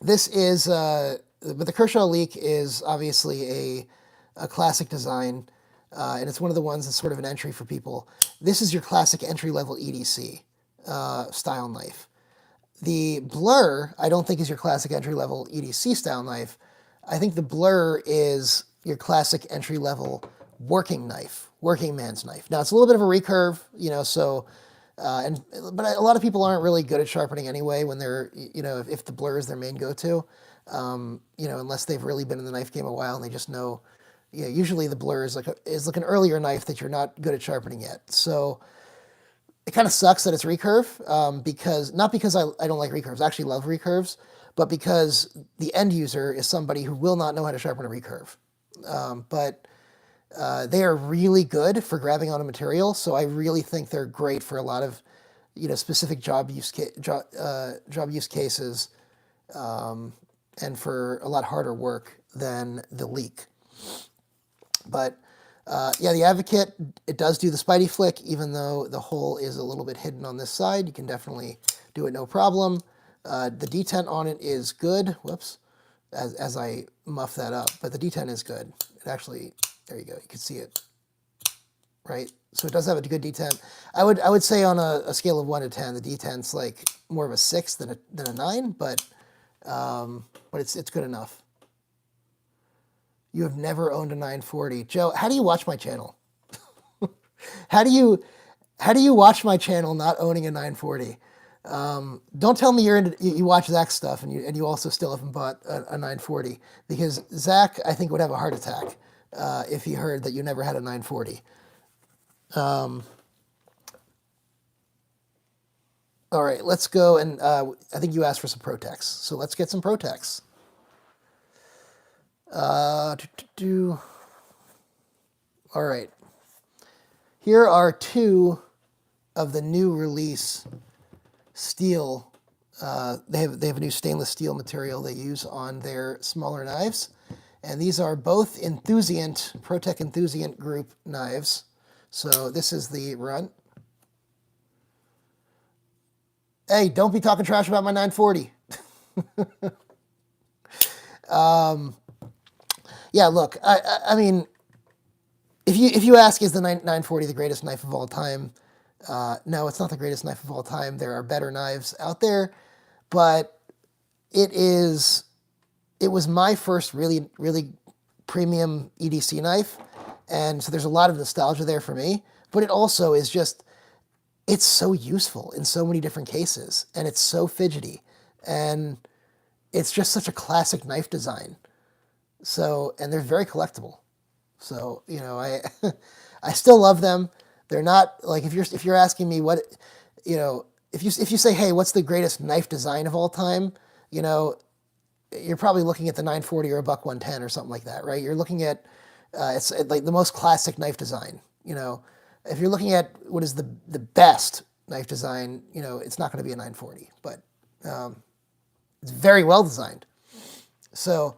This is, but the Kershaw Leak is obviously a classic design, and it's one of the ones that's sort of an entry for people. This is your classic entry-level EDC style knife. The blur, I don't think is your classic entry-level EDC style knife. I think the blur is your classic entry-level working knife, working man's knife. Now, it's a little bit of a recurve, but a lot of people aren't really good at sharpening anyway when they're, if the blur is their main go-to, unless they've really been in the knife game a while and they just know. Yeah, usually the blur is like an earlier knife that you're not good at sharpening yet. So it kind of sucks that it's recurve, because not because I don't like recurves. I actually love recurves, but because the end user is somebody who will not know how to sharpen a recurve. But they are really good for grabbing on a material. So I really think they're great for a lot of specific job use cases, and for a lot harder work than the Leak. But yeah, the Advocate, it does do the Spidey flick, even though the hole is a little bit hidden on this side. You can definitely do it no problem. The detent on it is good. Whoops, as I muff that up. But the detent is good. It actually, there you go. You can see it, right? So it does have a good detent. I would say on a scale of 1 to 10, the detent's like more of a 6 than a 9, but it's good enough. You have never owned a 940. Joe, how do you watch my channel? How do you watch my channel not owning a 940? Don't tell me you watch Zach's stuff and you also still haven't bought a 940, because Zach, I think, would have a heart attack if he heard that you never had a 940. All right, let's go, and I think you asked for some ProTechs, so let's get some ProTechs. All right. Here are two of the new release steel. They have a new stainless steel material they use on their smaller knives, and these are both ProTech Enthusiant Group knives. So this is the runt. Hey, don't be talking trash about my 940. Yeah, look, I mean, if you ask, is the 940 the greatest knife of all time? No, it's not the greatest knife of all time. There are better knives out there, but it was my first really, really premium EDC knife. And so there's a lot of nostalgia there for me, but it also is just, it's so useful in so many different cases, and it's so fidgety, and it's just such a classic knife design. So, and they're very collectible. So, you know, I still love them. They're not like, if you're asking me what, you know, if you say, hey, what's the greatest knife design of all time, you know, you're probably looking at the 940 or a Buck 110 or something like that, right? You're looking at it's like the most classic knife design. You know, if you're looking at what is the best knife design, you know, it's not going to be a 940, but it's very well designed. So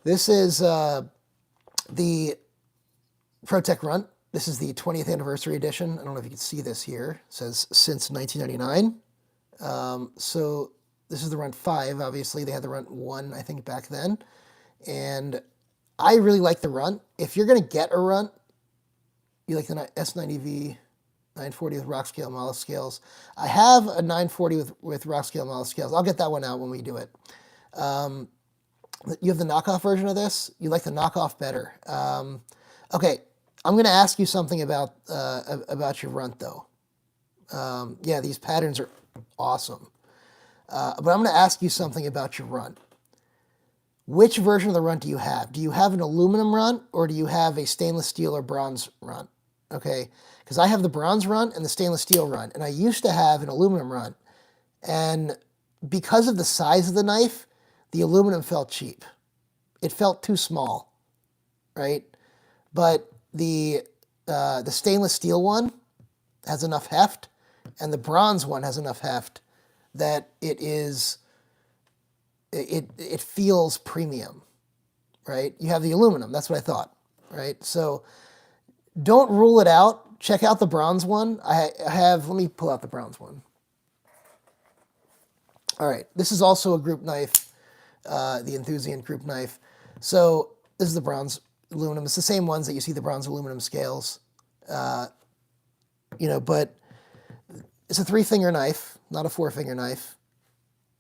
this is the ProTech Runt. This is the 20th anniversary edition. I don't know if you can see this here. It says since 1999. So this is the Runt 5. Obviously, they had the Runt 1, I think, back then. And I really like the Runt. If you're going to get a Runt, you like the S90V 940 with rock scale mollusk scales. I have a 940 with rock scale mollusk scales. I'll get that one out when we do it. You have the knockoff version of this. You like the knockoff better. Okay, I'm going to ask you something about your Runt, though. Yeah, these patterns are awesome. But I'm going to ask you something about your Runt. Which version of the Runt do you have? Do you have an aluminum Runt, or do you have a stainless steel or bronze Runt? Okay, because I have the bronze Runt and the stainless steel Runt, and I used to have an aluminum Runt. And because of the size of the knife, the aluminum felt cheap. It felt too small, right? But the stainless steel one has enough heft, and the bronze one has enough heft that it feels premium, right? You have the aluminum. That's what I thought, right? So don't rule it out. Check out the bronze one. I have, let me pull out the bronze one. All right, this is also a group knife, the Umnumzaan group knife. So this is the bronze aluminum. It's the same ones that you see the bronze aluminum scales, you know, but it's a 3-finger knife, not a 4-finger knife.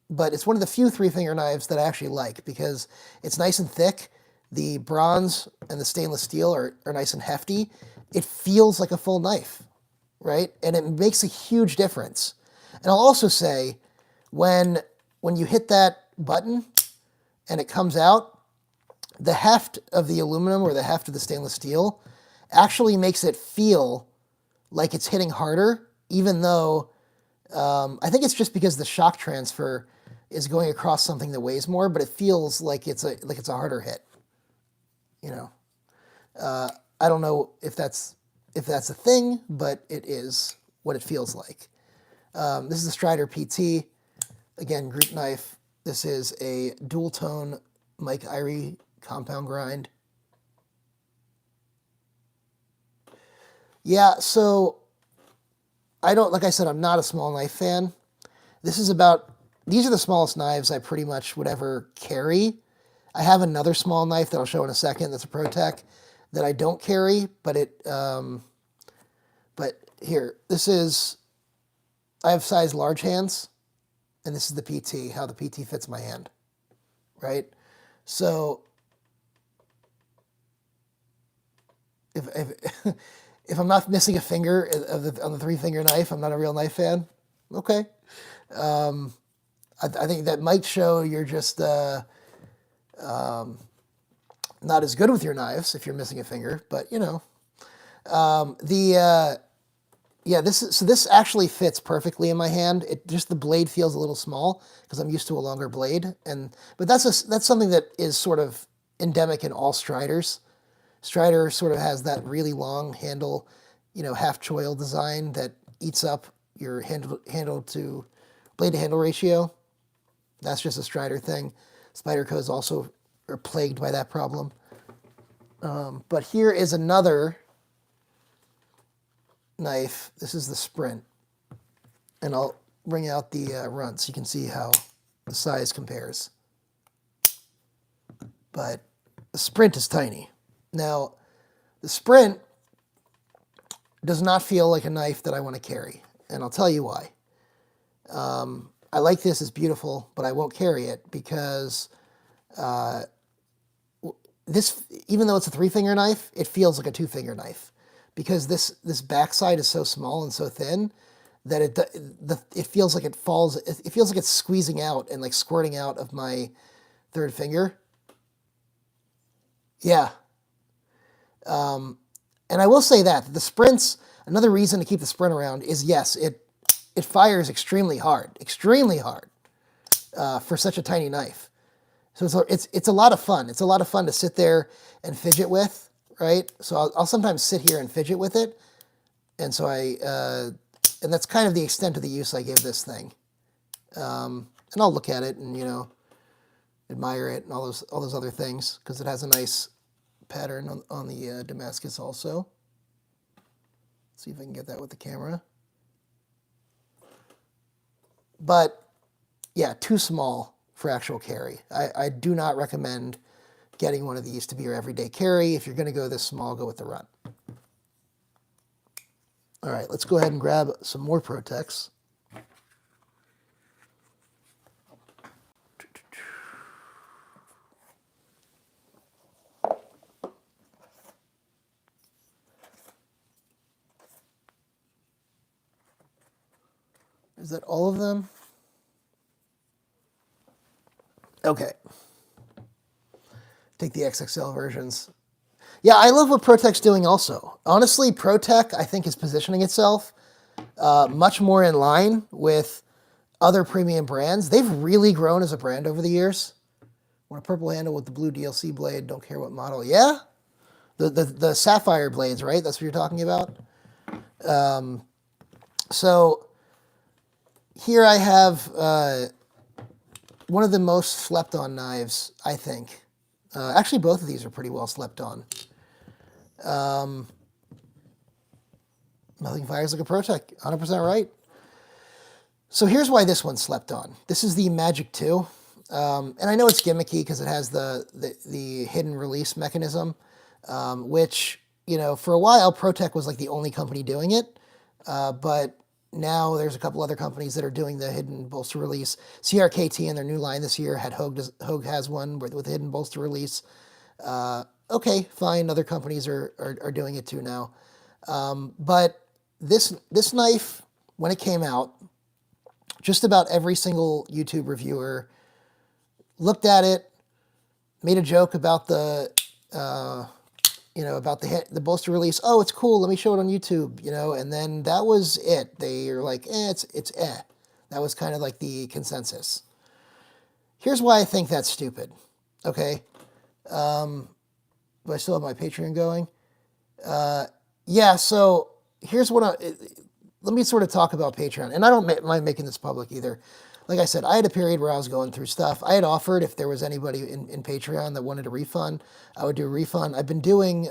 But it's one of the few 3-finger knives that I actually like because it's nice and thick. The bronze and the stainless steel are nice and hefty. It feels like a full knife, right? And it makes a huge difference. And I'll also say, when you hit that button and it comes out, the heft of the aluminum or the heft of the stainless steel actually makes it feel like it's hitting harder, even though I think it's just because the shock transfer is going across something that weighs more, but it feels like it's a harder hit. You know, I don't know if that's a thing, but it is what it feels like. This is a Strider PT, again group knife. This is a dual tone Mike Irie compound grind. Yeah, so like I said, I'm not a small knife fan. These are the smallest knives I pretty much would ever carry. I have another small knife that I'll show in a second that's a ProTech that I don't carry, but here, I have size large hands, and this is the PT, how the PT fits my hand, right? So if if I'm not missing a finger on the 3-finger knife, I'm not a real knife fan. Okay. I think that might show you're just not as good with your knives if you're missing a finger, but you know. This actually fits perfectly in my hand. The blade feels a little small because I'm used to a longer blade, but that's something that is sort of endemic in all Striders. Strider sort of has that really long handle, you know, half choil design that eats up your handle to blade to handle ratio. That's just a Strider thing. Spyderco also are plagued by that problem. But here is another knife. This is the Sprint. And I'll bring out the Runt so you can see how the size compares. But the Sprint is tiny. Now, the Sprint does not feel like a knife that I want to carry. And I'll tell you why. I like this, it's beautiful, but I won't carry it because this, even though it's a 3-finger knife, it feels like a 2-finger knife because this backside is so small and so thin that it feels like it falls. It feels like it's squeezing out and like squirting out of my 3rd finger. Yeah. And I will say that the sprints, another reason to keep the sprint around is, yes, it fires extremely hard for such a tiny knife. So it's a lot of fun. It's a lot of fun to sit there and fidget with, right? So I'll sometimes sit here and fidget with it, and so and that's kind of the extent of the use I give this thing. And I'll look at it and admire it and all those other things because it has a nice pattern on the Damascus also. Let's see if I can get that with the camera. But yeah, too small for actual carry. I do not recommend getting one of these to be your everyday carry. If you're going to go this small, go with the Run. All right, let's go ahead and grab some more Protechs. Is that all of them? Okay. Take the XXL versions. Yeah, I love what Protech's doing also. Honestly, Protech, I think, is positioning itself much more in line with other premium brands. They've really grown as a brand over the years. Want a purple handle with the blue DLC blade, don't care what model. Yeah? The sapphire blades, right? That's what you're talking about? So here I have one of the most slept on knives, I think. Actually, both of these are pretty well slept on. Nothing fires like a Protech, 100% right. So here's why this one's slept on. This is the Magic 2. And I know it's gimmicky because it has the hidden release mechanism, which, for a while, Protech was like the only company doing it. But now there's a couple other companies that are doing the hidden bolster release. CRKT in their new line this year had Hogue has one with a hidden bolster release. Okay, fine. Other companies are doing it too now. But this knife, when it came out, just about every single YouTube reviewer looked at it, made a joke about the bolster release. Oh, it's cool. Let me show it on YouTube. And then that was it. They are like, it's eh. That was kind of like the consensus. Here's why I think that's stupid. Okay. Do I still have my Patreon going? Yeah. So here's what let me sort of talk about Patreon. And I don't mind making this public either. Like I said, I had a period where I was going through stuff. I had offered if there was anybody in Patreon that wanted a refund, I would do a refund. I've been doing the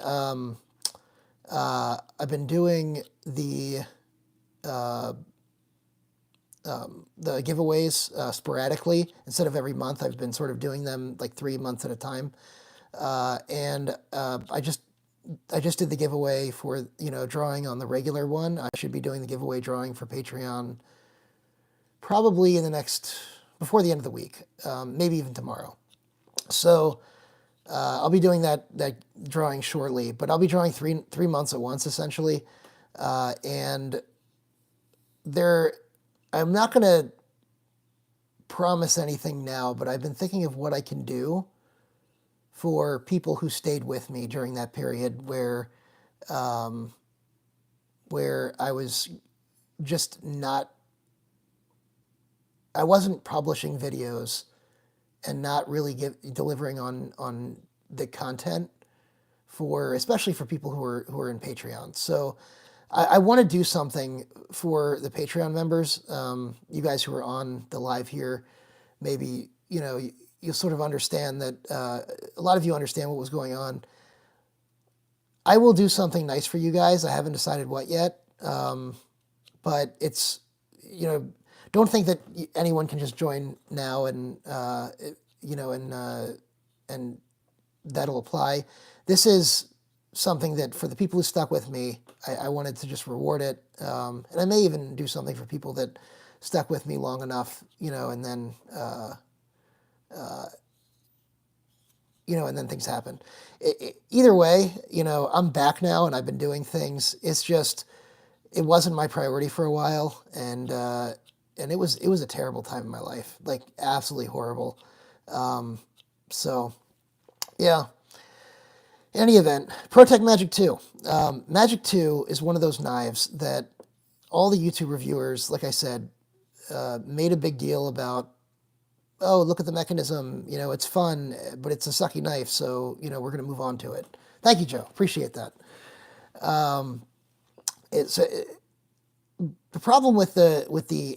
giveaways sporadically instead of every month. I've been sort of doing them like 3 months at a time, and I just did the giveaway for drawing on the regular one. I should be doing the giveaway drawing for Patreon probably before the end of the week, maybe even tomorrow. So I'll be doing that drawing shortly, but I'll be drawing three months at once essentially, and I'm not going to promise anything now, but I've been thinking of what I can do for people who stayed with me during that period where I was just I wasn't publishing videos and not really delivering on the content especially for people who are in Patreon. So I want to do something for the Patreon members. You guys who are on the live here, maybe, you'll sort of understand that a lot of you understand what was going on. I will do something nice for you guys. I haven't decided what yet. But it's, don't think that anyone can just join now and that'll apply. This is something that for the people who stuck with me, I wanted to just reward it. And I may even do something for people that stuck with me long enough, and then and then things happen. Either way, I'm back now and I've been doing things. It's just it wasn't my priority for a while, and it was a terrible time in my life, like absolutely horrible. So yeah. In any event, ProTech Magic 2. Magic 2 is one of those knives that all the YouTube reviewers, like I said, made a big deal about. Oh, look at the mechanism. It's fun, but it's a sucky knife, so we're going to move on to it. Thank you, Joe. Appreciate that. The problem with the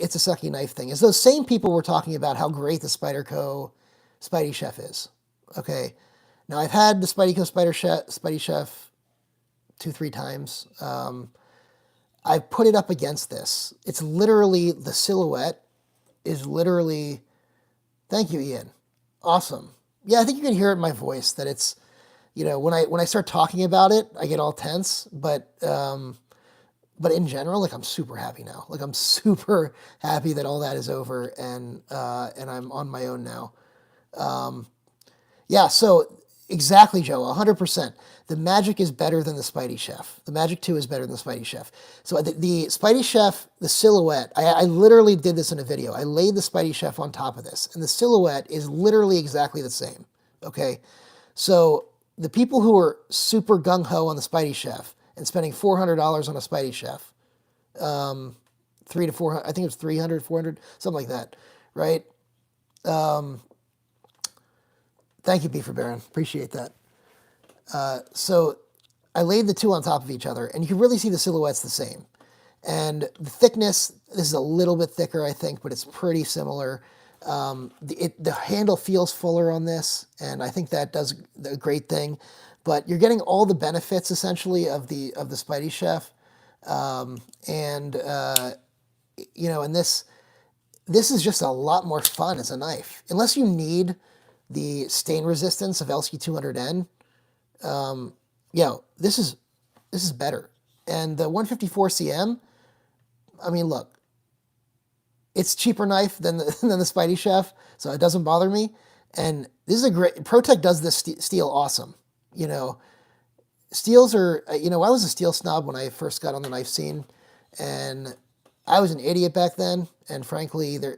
it's a sucky knife thing is those same people were talking about how great the Spyderco Spidey Chef is. Okay, now I've had the Spyderco Spidey Chef 2-3 times. I've put it up against this. It's literally the silhouette is literally. Thank you, Ian. Awesome. Yeah, I think you can hear it in my voice that it's, when I start talking about it, I get all tense. But in general, like I'm super happy now. Like I'm super happy that all that is over and I'm on my own now. Yeah. So exactly, Joe. 100%. The Magic is better than the Spidey Chef. The Magic 2 is better than the Spidey Chef. So the Spidey Chef, the silhouette, I literally did this in a video. I laid the Spidey Chef on top of this, and the silhouette is literally exactly the same. Okay? So the people who are super gung-ho on the Spidey Chef and spending $400 on a Spidey Chef, 3 to 400, I think it was 300, 400, something like that, right? Thank you, Beaver Baron. Appreciate that. So I laid the two on top of each other, and you can really see the silhouette's the same. And the thickness, this is a little bit thicker, I think, but it's pretty similar. The handle feels fuller on this, and I think that does a great thing. But you're getting all the benefits, essentially, of the Spidey Chef. And this is just a lot more fun as a knife. Unless you need the stain resistance of LC200N, this is better. And the 154 CM, I mean, look, it's cheaper knife than the Spidey Chef, so it doesn't bother me. And this is a great, ProTech does this steel awesome. Steels are, I was a steel snob when I first got on the knife scene, and I was an idiot back then. And frankly, the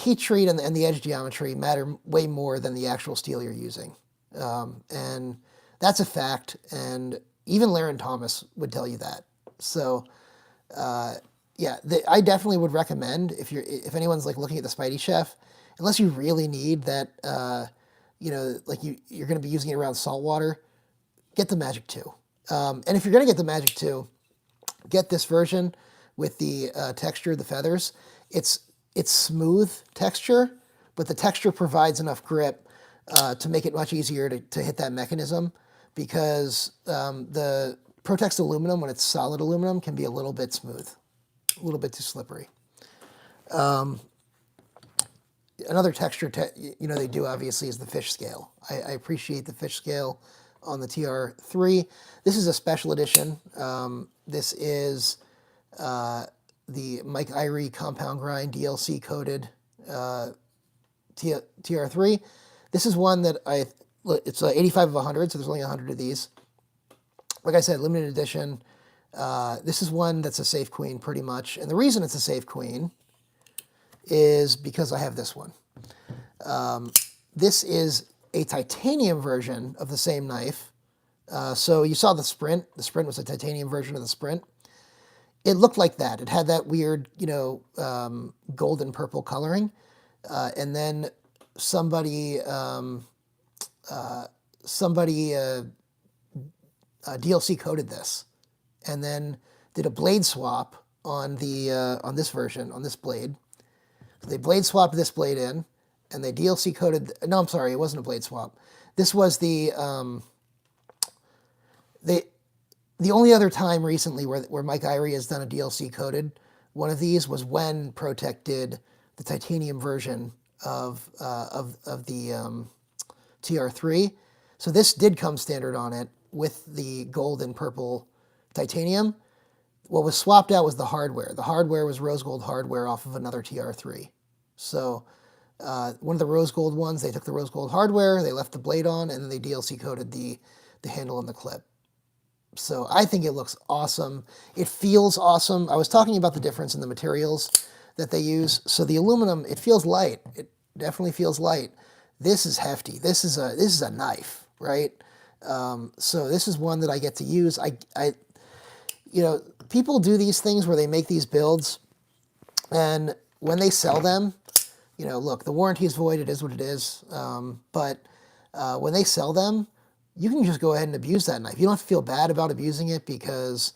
heat treat and the edge geometry matter way more than the actual steel you're using. And that's a fact. And even Laren Thomas would tell you that. So, I definitely would recommend if anyone's like looking at the Spidey Chef, unless you really need that, like you're going to be using it around salt water, get the Magic 2. And if you're going to get the Magic 2, get this version with the texture, the feathers. It's smooth texture, but the texture provides enough grip to make it much easier to hit that mechanism, because the ProTech's aluminum, when it's solid aluminum, can be a little bit smooth, a little bit too slippery. Another texture, they do obviously is the fish scale. I appreciate the fish scale on the TR3. This is a special edition. This is the Mike Irie compound grind DLC coated TR3. This is one that it's 85 of 100, so there's only 100 of these. Like I said, limited edition. This is one that's a safe queen pretty much. And the reason it's a safe queen is because I have this one. This is a titanium version of the same knife. So you saw the Sprint. The Sprint was a titanium version of the Sprint. It looked like that. It had that weird, golden purple coloring. And then somebody DLC coated this, and then did a blade swap on this version, on this blade. So they blade swapped this blade in, and they DLC coated. No, I'm sorry, it wasn't a blade swap. This was the only other time recently where Mike Irie has done a DLC coated one of these was when ProTech did the titanium version of the TR3. So this did come standard on it with the gold and purple titanium. what was swapped out was the hardware. The hardware was rose gold hardware off of another TR3. So one of the rose gold ones, they took the rose gold hardware, they left the blade on, and then they DLC coated the handle and the clip. So I think it looks awesome. It feels awesome. I was talking about the difference in the materials that they use. So the aluminum, it feels light. It definitely feels light. This is hefty. This is a knife, right? So this is one that I get to use. You know, people do these things where they make these builds, and when they sell them, you know, look, the warranty is void. It is what it is. But when they sell them, you can just go ahead and abuse that knife. You don't have to feel bad about abusing it because,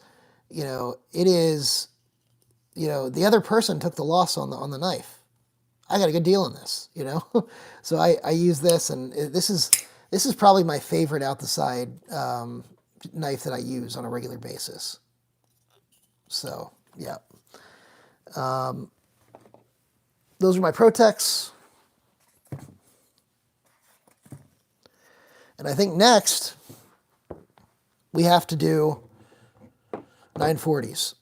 you know, it is, you know, the other person took the loss on the knife. I got a good deal on this, you know. So I use this, and this is probably my favorite out the side knife that I use on a regular basis. So yeah, those are my Protechs. And I think next we have to do 940s.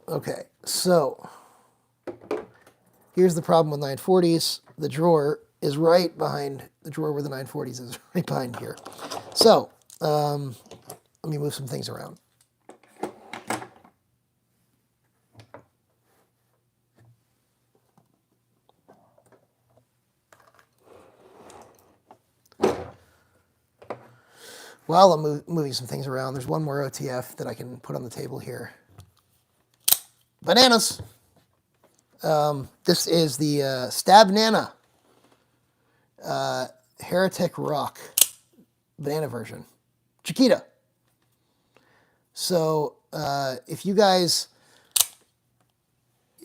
Okay, so here's the problem with 940s. The drawer is right behind, the drawer where the 940s is right behind here. So let me move some things around. While I'm moving some things around, there's one more OTF that I can put on the table here. Bananas. This is the Stab Nana Heretic Rock banana version. Chiquita. So if you guys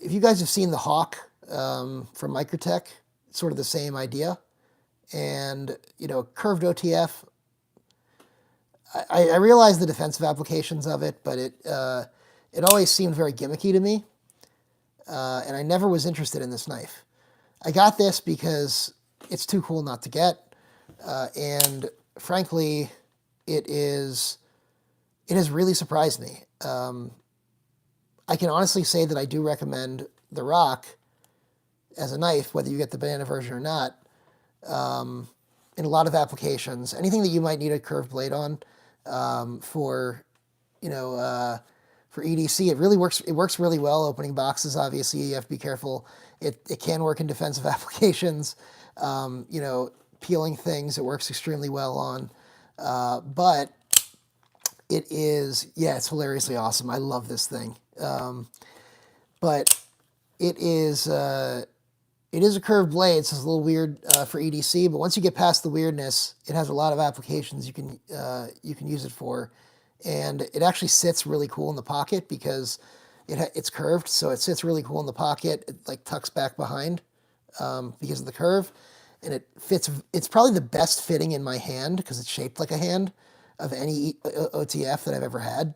have seen the Hawk from Microtech, it's sort of the same idea. And, you know, curved OTF, I realize the defensive applications of it, but it always seemed very gimmicky to me, and I never was interested in this knife. I got this because it's too cool not to get, and frankly, it has really surprised me. I can honestly say that I do recommend the Rock as a knife, whether you get the banana version or not, in a lot of applications. Anything that you might need a curved blade on. For, you know, for EDC, it really works. It works really well. Opening boxes, obviously, you have to be careful. It can work in defensive applications. You know, peeling things, it works extremely well on. But it is, yeah, it's hilariously awesome. I love this thing. But it is a curved blade, so it's a little weird for EDC, but once you get past the weirdness, it has a lot of applications you can use it for. And it actually sits really cool in the pocket because it's curved, so it sits really cool in the pocket. It like tucks back behind because of the curve, and it fits. It's probably the best fitting in my hand because it's shaped like a hand of any OTF that I've ever had,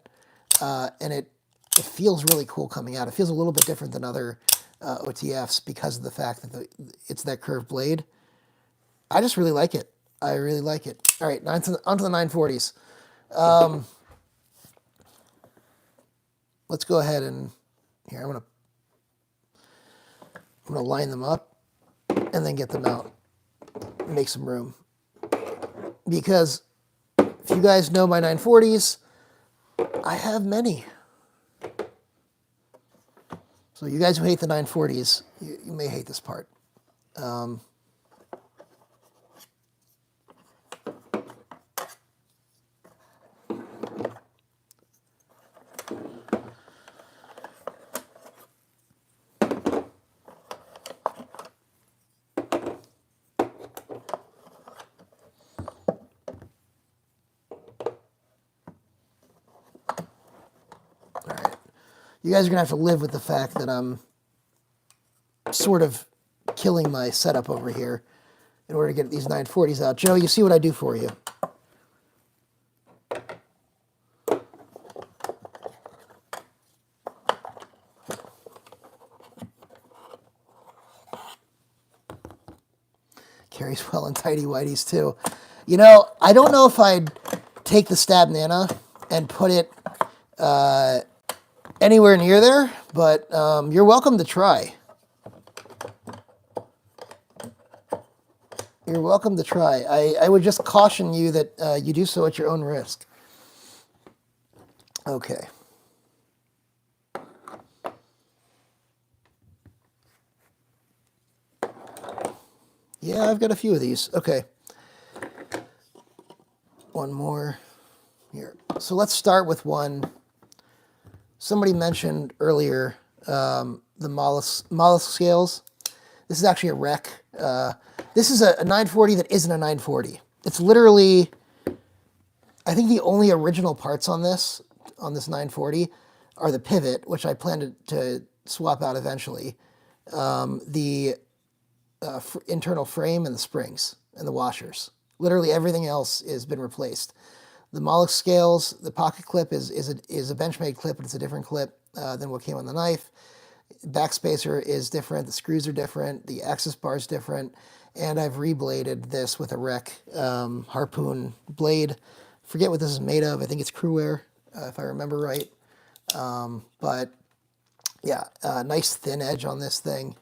and it feels really cool coming out. It feels a little bit different than other OTFs because of the fact that it's that curved blade. I just really like it. I really like it. All right, onto the 940s. Let's go ahead and here I'm gonna line them up and then get them out, make some room. Because if you guys know my 940s, I have many. So you guys who hate the 940s, you may hate this part. You guys are going to have to live with the fact that I'm sort of killing my setup over here in order to get these 940s out. Joe, you see what I do for you. Carries well in tighty whities too. You know, I don't know if I'd take the Stab Nana and put it anywhere near there, but you're welcome to try. You're welcome to try. I would just caution you that you do so at your own risk. Okay. Yeah, I've got a few of these. Okay. One more here. So let's start with one. Somebody mentioned earlier the mollusk scales. This is actually a wreck. This is a 940 that isn't a 940. It's literally, I think the only original parts on this 940 are the pivot, which I plan to swap out eventually, the internal frame and the springs and the washers. Literally everything else has been replaced. The mollusk scales, the pocket clip is a Benchmade clip, but it's a different clip than what came on the knife. Backspacer is different, the screws are different, the access bar is different, and I've rebladed this with a Rec harpoon blade. Forget what this is made of. I think it's Cru-Wear, if I remember right. But yeah, nice thin edge on this thing.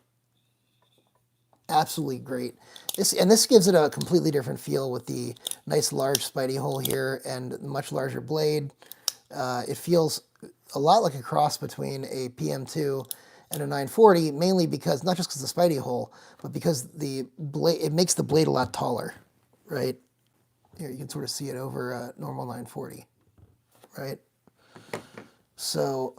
Absolutely great. This gives it a completely different feel with the nice large Spidey hole here and much larger blade. It feels a lot like a cross between a PM2 and a 940, mainly because, not just because of the Spidey hole, but because the blade, it makes the blade a lot taller, right? Here, you can sort of see it over a normal 940, right? So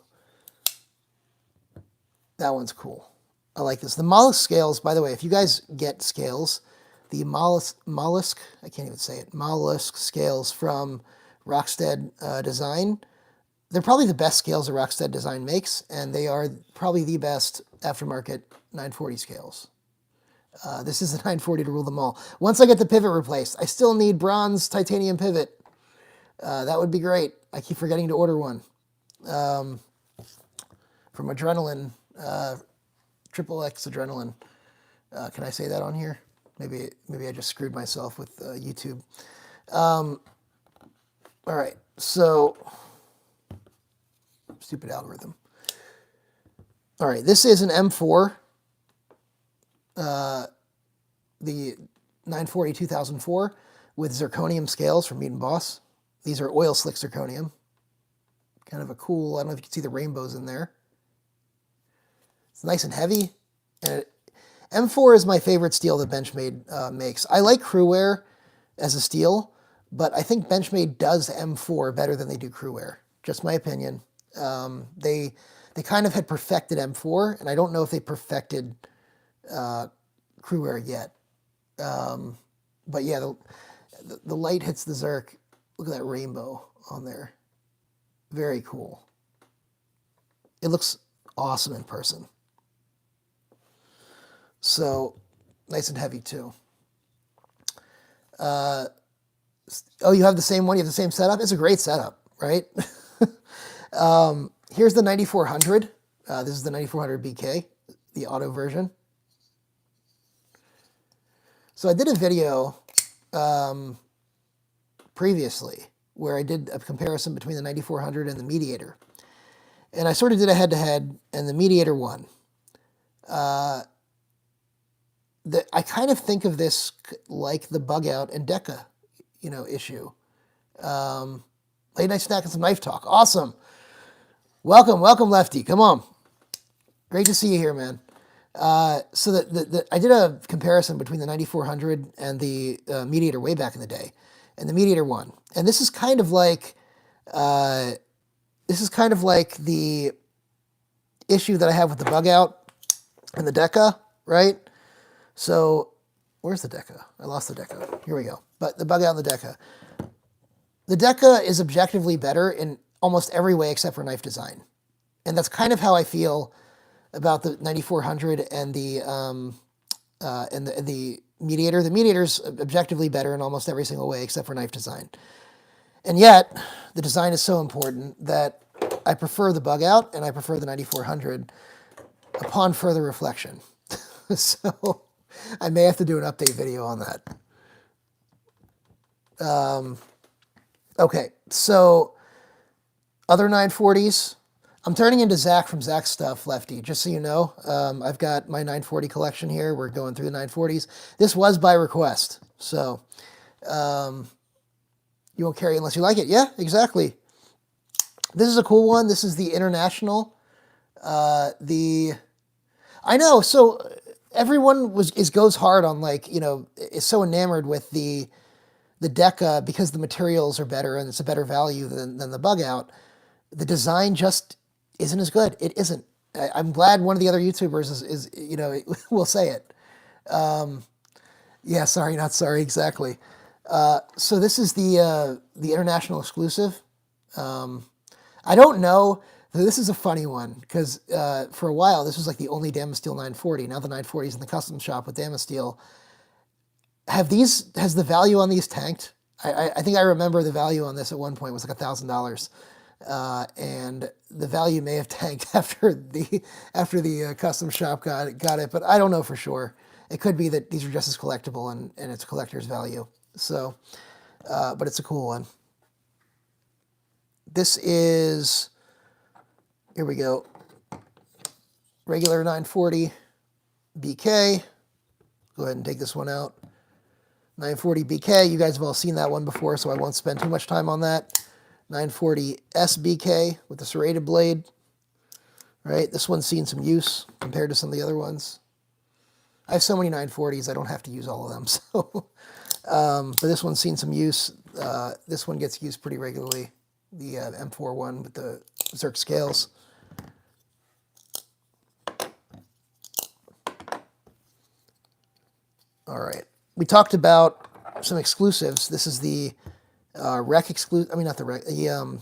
that one's cool. I like this. The mollusk scales, by the way, if you guys get scales, the mollusk, I can't even say it, mollusk scales from Rockstead Design, they're probably the best scales that Rockstead Design makes, and they are probably the best aftermarket 940 scales. This is the 940 to rule them all. Once I get the pivot replaced, I still need bronze titanium pivot. That would be great. I keep forgetting to order one. From Adrenaline, Triple X Adrenaline. Can I say that on here? Maybe I just screwed myself with YouTube. All right, so stupid algorithm. All right, this is an M4, the 940 2004 with zirconium scales from Meat and Boss. These are oil slick zirconium. Kind of a cool, I don't know if you can see the rainbows in there. It's nice and heavy. And M4 is my favorite steel that Benchmade makes. I like Cru-Wear as a steel, but I think Benchmade does M4 better than they do Cru-Wear. Just my opinion. They kind of had perfected M4, and I don't know if they perfected Cru-Wear yet. But yeah, the light hits the Zerk. Look at that rainbow on there. Very cool. It looks awesome in person. So, nice and heavy too. Oh, you have the same one? You have the same setup? It's a great setup, right? Here's the 9400. This is the 9400 BK, the auto version. So I did a video previously where I did a comparison between the 9400 and the Mediator. And I sort of did a head-to-head, and the Mediator won. I kind of think of this like the Bugout and Deca, issue. Late night snack and some knife talk. Awesome. Welcome, Lefty. Come on. Great to see you here, man. So I did a comparison between the 9400 and the Mediator way back in the day, and the Mediator won. And this is kind of like the issue that I have with the Bugout and the Deca, right? So where's the Deca? I lost the Deca. Here we go. But the Bugout and the Deca. The Deca is objectively better in almost every way except for knife design. And that's kind of how I feel about the 9400 and the Mediator. The Mediator's objectively better in almost every single way except for knife design. And yet, the design is so important that I prefer the Bugout and I prefer the 9400 upon further reflection. So I may have to do an update video on that. Okay, so Other 940s. I'm turning into Zach from Zach's Stuff, Lefty, just so you know. I've got my 940 collection here. We're going through the 940s. This was by request, so you won't carry it unless you like it. Yeah, exactly. This is a cool one. This is the International. I know. So everyone goes hard on, like, is so enamored with the Deca because the materials are better and it's a better value than the Bugout. The design just isn't as good. It isn't. I'm glad one of the other YouTubers is will say it. Yeah, sorry, not sorry, exactly. So this is the international exclusive. I don't know. This is a funny one because for a while this was like the only Damasteel 940. Now the 940 is in the custom shop with Damasteel. Has the value on these tanked? I think I remember the value on this at one point was like $1,000. And the value may have tanked after the custom shop got it, but I don't know for sure. It could be that these are just as collectible and it's a collector's value. So, but it's a cool one. This is, here we go, regular 940 BK. Go ahead and take this one out. 940 BK, you guys have all seen that one before, so I won't spend too much time on that. 940 SBK with the serrated blade. Right, this one's seen some use compared to some of the other ones. I have so many 940s, I don't have to use all of them. So, but this one's seen some use. This one gets used pretty regularly. The M4 one with the Zerk scales. All right, we talked about some exclusives. This is the Rec exclusive. I mean, not the Rec. The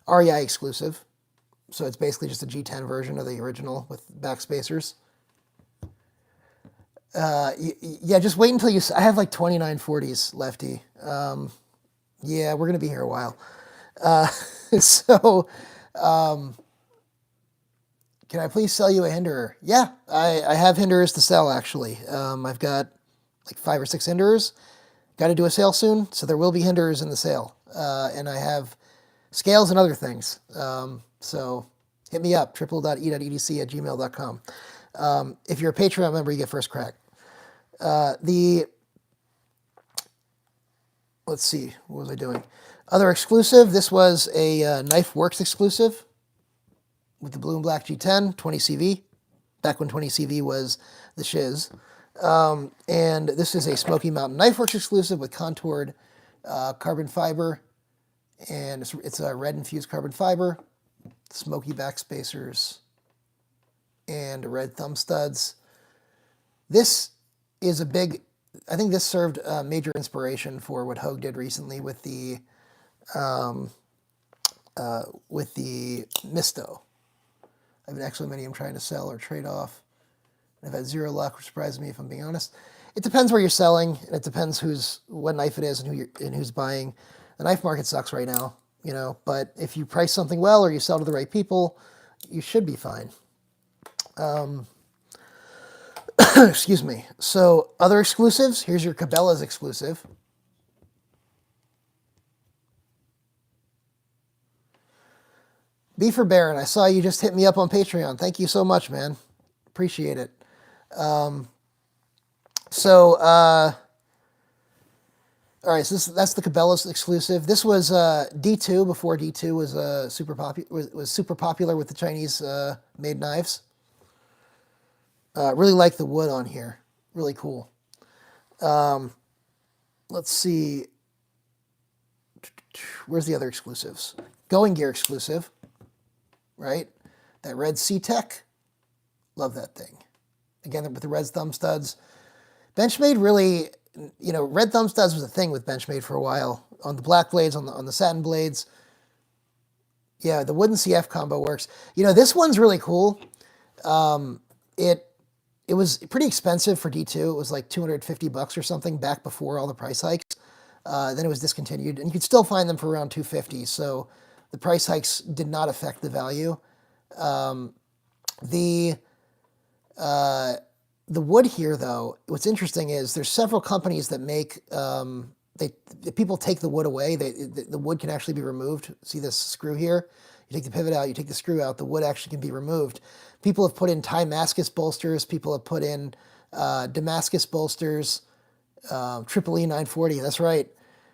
REI exclusive. So it's basically just a G10 version of the original with backspacers. Yeah, just wait until you. I have like 2940s, Lefty. Yeah, we're gonna be here a while. So, can I please sell you a Hinderer? Yeah, I have Hinderers to sell, actually. I've got like 5 or 6 Hinderers. Got to do a sale soon, so there will be Hinderers in the sale. And I have scales and other things. So hit me up, triple.e.edc@gmail.com. If you're a Patreon member, you get first crack. Let's see, what was I doing? Other exclusive, this was a Knife Works exclusive with the blue and black G10, 20CV, back when 20CV was the shiz. And this is a Smoky Mountain Knife Works exclusive with contoured carbon fiber, and it's a red infused carbon fiber, smoky backspacers, and red thumb studs. This is a big, I think this served major inspiration for what Hogue did recently with the Misto. I have an excellent many I'm trying to sell or trade off. I've had zero luck, which surprised me if I'm being honest. It depends where you're selling, and it depends what knife it is and who's buying. The knife market sucks right now, but if you price something well or you sell to the right people, you should be fine. Excuse me. So other exclusives, here's your Cabela's exclusive. B for Baron, I saw you just hit me up on Patreon. Thank you so much, man. Appreciate it. All right, so that's the Cabela's exclusive. This was D2 before D2 was super popular with the Chinese made knives. Really like the wood on here. Really cool. Let's see. Where's the other exclusives? Going Gear exclusive, right? That red C-Tech. Love that thing. Again, with the red thumb studs. Benchmade really, red thumb studs was a thing with Benchmade for a while. On the black blades, on the satin blades. Yeah, the wooden CF combo works. This one's really cool. It was pretty expensive for D2. It was like $250 or something back before all the price hikes. Then it was discontinued, and you could still find them for around $250. So the price hikes did not affect the value. The wood here, though, what's interesting is there's several companies that make people take the wood away. The wood can actually be removed. See this screw here? You take the pivot out, you take the screw out, the wood actually can be removed. People have put in Damascus bolsters. People have put in Damascus bolsters, Triple E 940. That's right.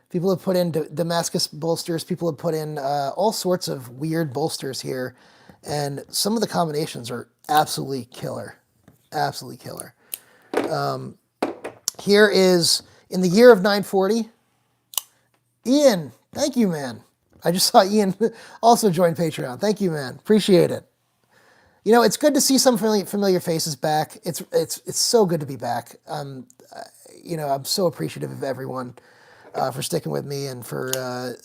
People have put in Damascus bolsters. People have put in all sorts of weird bolsters here. And some of the combinations are absolutely killer. Absolutely killer. Here is, in the year of 940, Ian, thank you, man. I just saw Ian also join Patreon. Thank you, man. Appreciate it. You know, it's good to see some familiar faces back. It's so good to be back. You know, I'm so appreciative of everyone for sticking with me, and for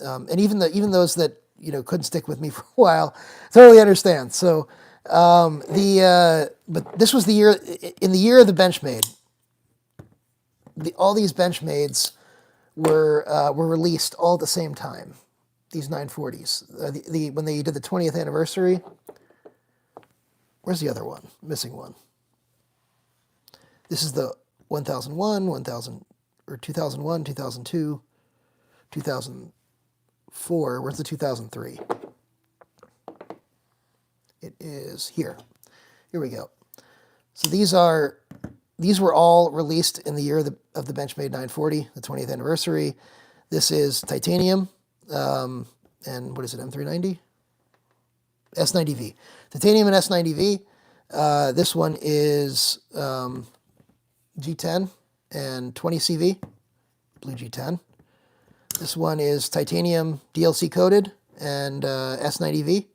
and even those that, you know, couldn't stick with me for a while. Totally understand. So but this was the year, in the year of the Benchmade. All these Benchmades were released all at the same time. These 940s. When they did the 20th anniversary. Where's the other one? Missing one. This is the 1001, 1000, or 2001, 2002, 2004. Where's the 2003? It is here. Here we go. So these were all released in the year of the Benchmade 940, the 20th anniversary. This is titanium, and what is it, M390? S90V. Titanium and S90V. This one is G10 and 20 CV, blue G10. This one is titanium DLC coated and S90V.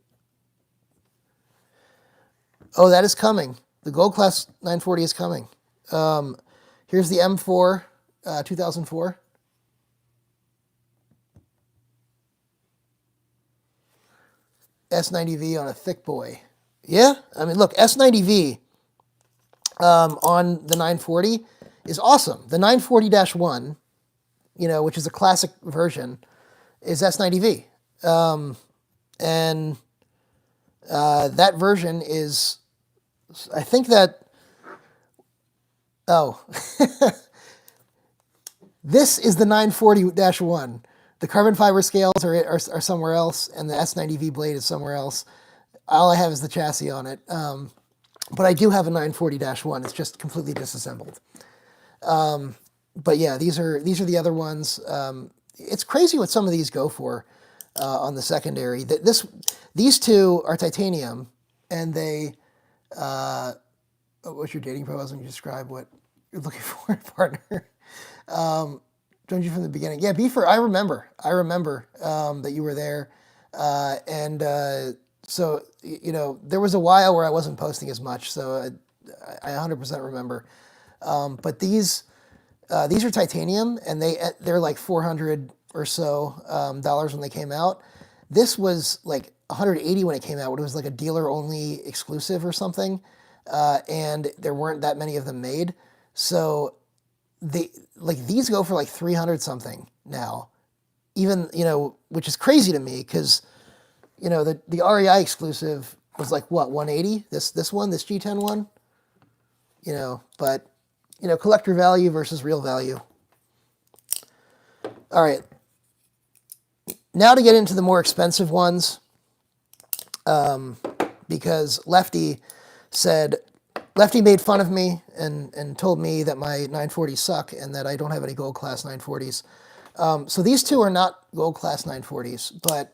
Oh, that is coming. The Gold Class 940 is coming. Here's the M4 2004. S90V on a thick boy. Yeah, I mean, look, S90V on the 940 is awesome. The 940-1, you know, which is a classic version, is S90V. And that version is, I think that, oh, this is the 940-1. The carbon fiber scales are somewhere else, and the S90V blade is somewhere else. All I have is the chassis on it. But I do have a 940-1. It's just completely disassembled. But yeah, these are the other ones. It's crazy what some of these go for on the secondary. These two are titanium, and they. What's your dating profile? When you describe what you're looking for in a partner. Joined you from the beginning. Yeah, Beefer, I remember that you were there. So, you know, there was a while where I wasn't posting as much, so I 100% remember. But these are titanium, and they're like $400 or so dollars when they came out. This was like $180 when it came out, when it was like a dealer-only exclusive or something, and there weren't that many of them made. So these go for like 300 something now, even, you know, which is crazy to me, because, you know, the REI exclusive was like, what, 180? This G10 one, you know, but, you know, collector value versus real value. All right, now to get into the more expensive ones, because Lefty made fun of me and told me that my 940s suck and that I don't have any gold class 940s. So these two are not gold class 940s, but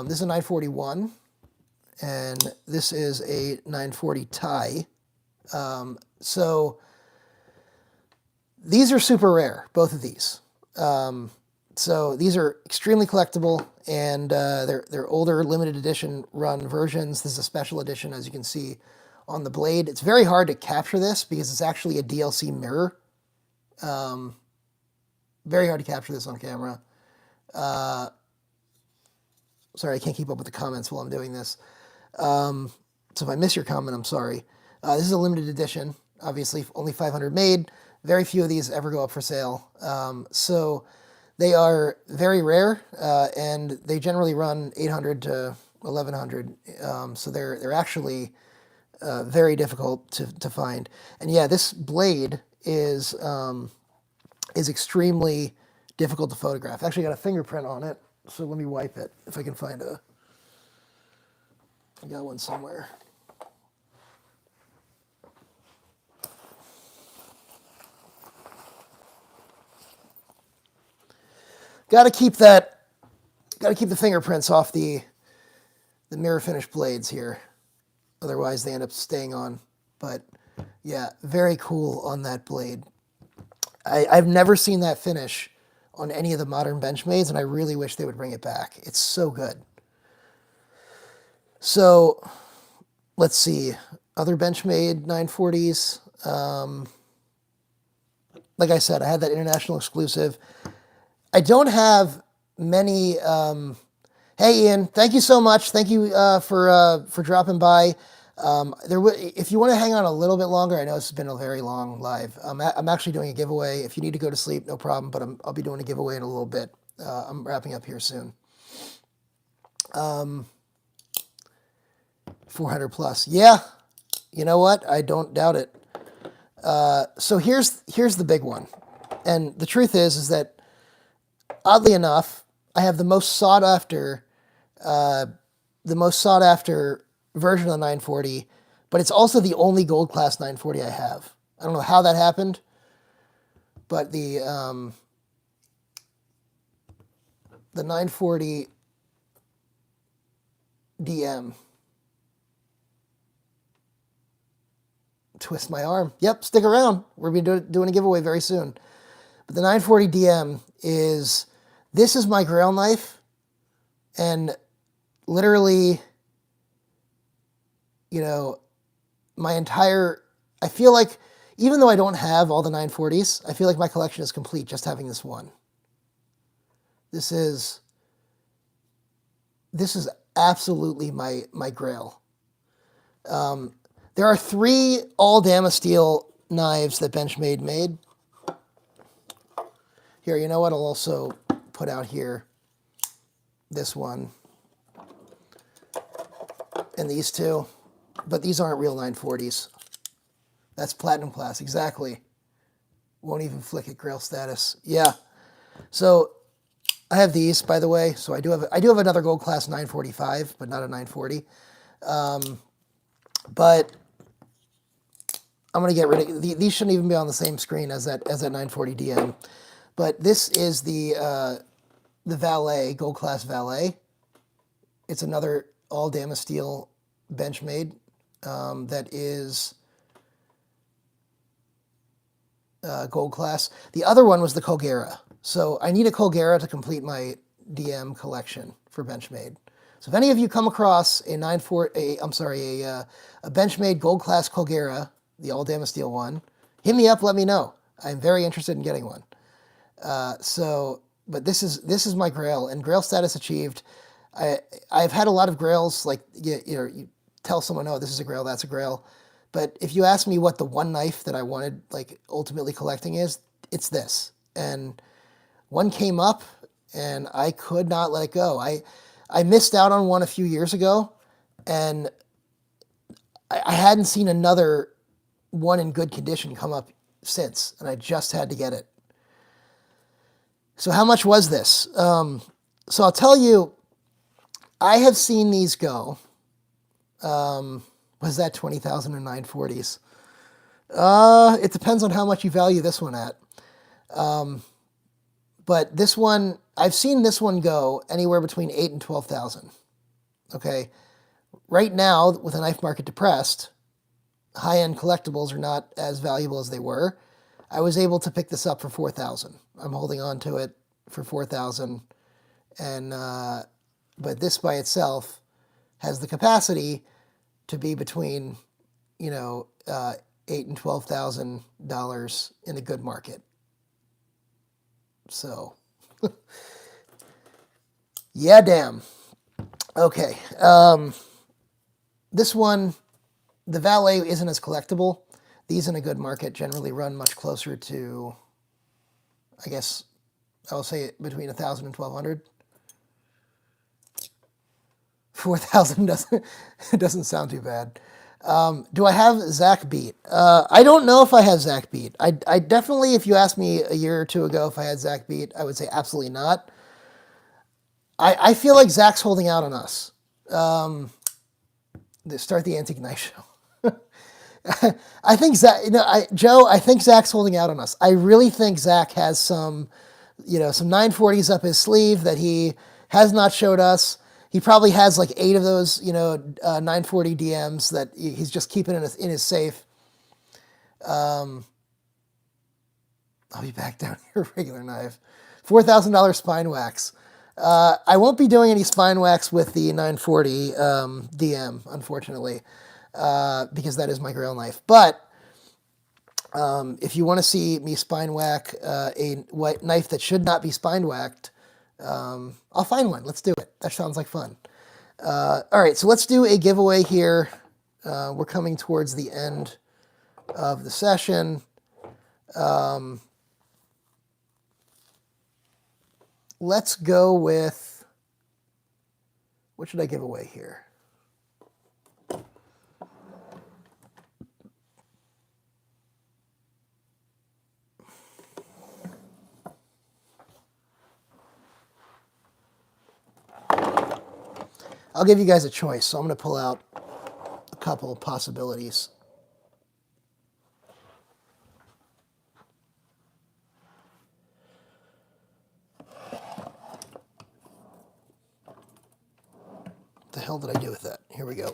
this is a 941, and this is a 940 tie. So these are super rare, both of these. So these are extremely collectible, and they're older limited edition run versions. This is a special edition, as you can see on the blade. It's very hard to capture this because it's actually a DLC mirror. Very hard to capture this on camera. Sorry, I can't keep up with the comments while I'm doing this. So if I miss your comment, I'm sorry. This is a limited edition. Obviously, only 500 made. Very few of these ever go up for sale. So they are very rare, and they generally run 800 to 1100. So they're actually very difficult to find. And yeah, this blade is extremely difficult to photograph. Actually got a fingerprint on it, so let me wipe it if I can find a... I got one somewhere. Got to keep the fingerprints off the mirror finish blades here. Otherwise they end up staying on. But yeah, very cool on that blade. I've never seen that finish on any of the modern Benchmades, and I really wish they would bring it back. It's so good. So let's see, other Benchmade 940s. Like I said, I had that international exclusive. I don't have many. Hey, Ian, thank you so much. Thank you for dropping by. If you want to hang on a little bit longer, I know this has been a very long live. I'm actually doing a giveaway. If you need to go to sleep, no problem, but I'll be doing a giveaway in a little bit. I'm wrapping up here soon. 400 plus. Yeah, you know what? I don't doubt it. So here's the big one. And the truth is that, oddly enough, I have the most sought after version of the 940, but it's also the only gold class 940 I have. I don't know how that happened, but the 940 DM. Twist my arm. Yep, stick around. We're going to be doing a giveaway very soon. But the 940 DM this is my Grail knife, and literally, you know, I feel like, even though I don't have all the 940s, I feel like my collection is complete just having this one. This is absolutely my Grail. There are 3 all Damasteel knives that Benchmade made. Here, you know what? I'll also put out here this one and these 2, but these aren't real 940s. That's platinum class, exactly. Won't even flick at Grail status. Yeah. So I have these, by the way. So I do have another gold class 945, but not a 940. But I'm gonna get rid of these. Shouldn't even be on the same screen as that 940 DM. But this is the Valet, gold class Valet. It's another all Damasteel Benchmade that is gold class. The other one was the Colgera. So I need a Colgera to complete my DM collection for Benchmade. So if any of you come across a Benchmade gold class Colgera, the all Damasteel one, hit me up, let me know. I'm very interested in getting one. But this is my Grail, and Grail status achieved. I've had a lot of Grails, like, you tell someone, oh, this is a Grail, that's a Grail. But if you ask me what the one knife that I wanted, like, ultimately collecting is, it's this. And one came up, and I could not let it go. I missed out on one a few years ago, and I hadn't seen another one in good condition come up since, and I just had to get it. So how much was this? So I'll tell you, I have seen these go. Was that 20,000 or 940s? It depends on how much you value this one at. But this one, I've seen this one go anywhere between 8 and 12,000. Okay. Right now, with the knife market depressed, high-end collectibles are not as valuable as they were. I was able to pick this up for 4,000. I'm holding on to it for 4,000, and but this by itself has the capacity to be between, $8,000 and $12,000 in a good market. So, yeah, damn. Okay, this one, the Valet isn't as collectible. These in a good market generally run much closer to, I guess, I'll say between 1,000 and 1,200. 4,000 doesn't sound too bad. Do I have Zach beat? I don't know if I have Zach beat. I definitely, if you asked me a year or two ago if I had Zach beat, I would say absolutely not. I feel like Zach's holding out on us. Start the Antique Knife Show. I think Zach, Joe, I think Zach's holding out on us. I really think Zach has some 940s up his sleeve that he has not showed us. He probably has like 8 of those, 940 DMs that he's just keeping in his safe. I'll be back down here, regular knife. $4,000 spine wax. I won't be doing any spine wax with the 940 DM, unfortunately, because that is my grail knife. But if you want to see me spine whack a white knife that should not be spine whacked, I'll find one. Let's do it. That sounds like fun. All right, so let's do a giveaway here. We're coming towards the end of the session. Let's go with, what should I give away here? I'll give you guys a choice, so I'm going to pull out a couple of possibilities. What the hell did I do with that? Here we go.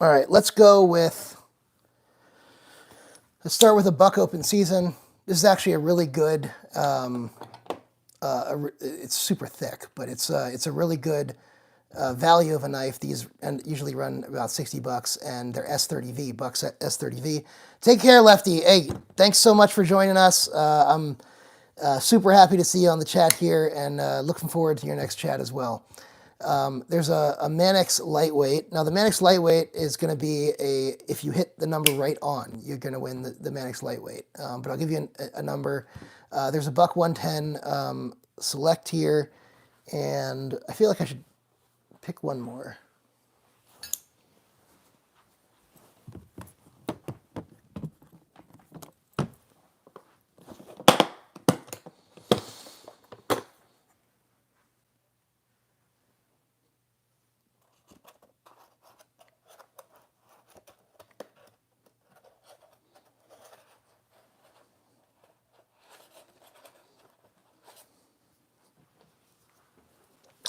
All right, let's start with a buck open season. This is actually a really good, it's super thick, but it's a really good value of a knife. These usually run about $60, and they're S30V, Bucks S30V. Take care, Lefty. Hey, thanks so much for joining us. I'm super happy to see you on the chat here, and looking forward to your next chat as well. There's a Manix lightweight. Now the Manix lightweight is going to be if you hit the number right on, you're going to win the Manix lightweight. But I'll give you a number. There's a Buck 110 select here, and I feel like I should pick one more.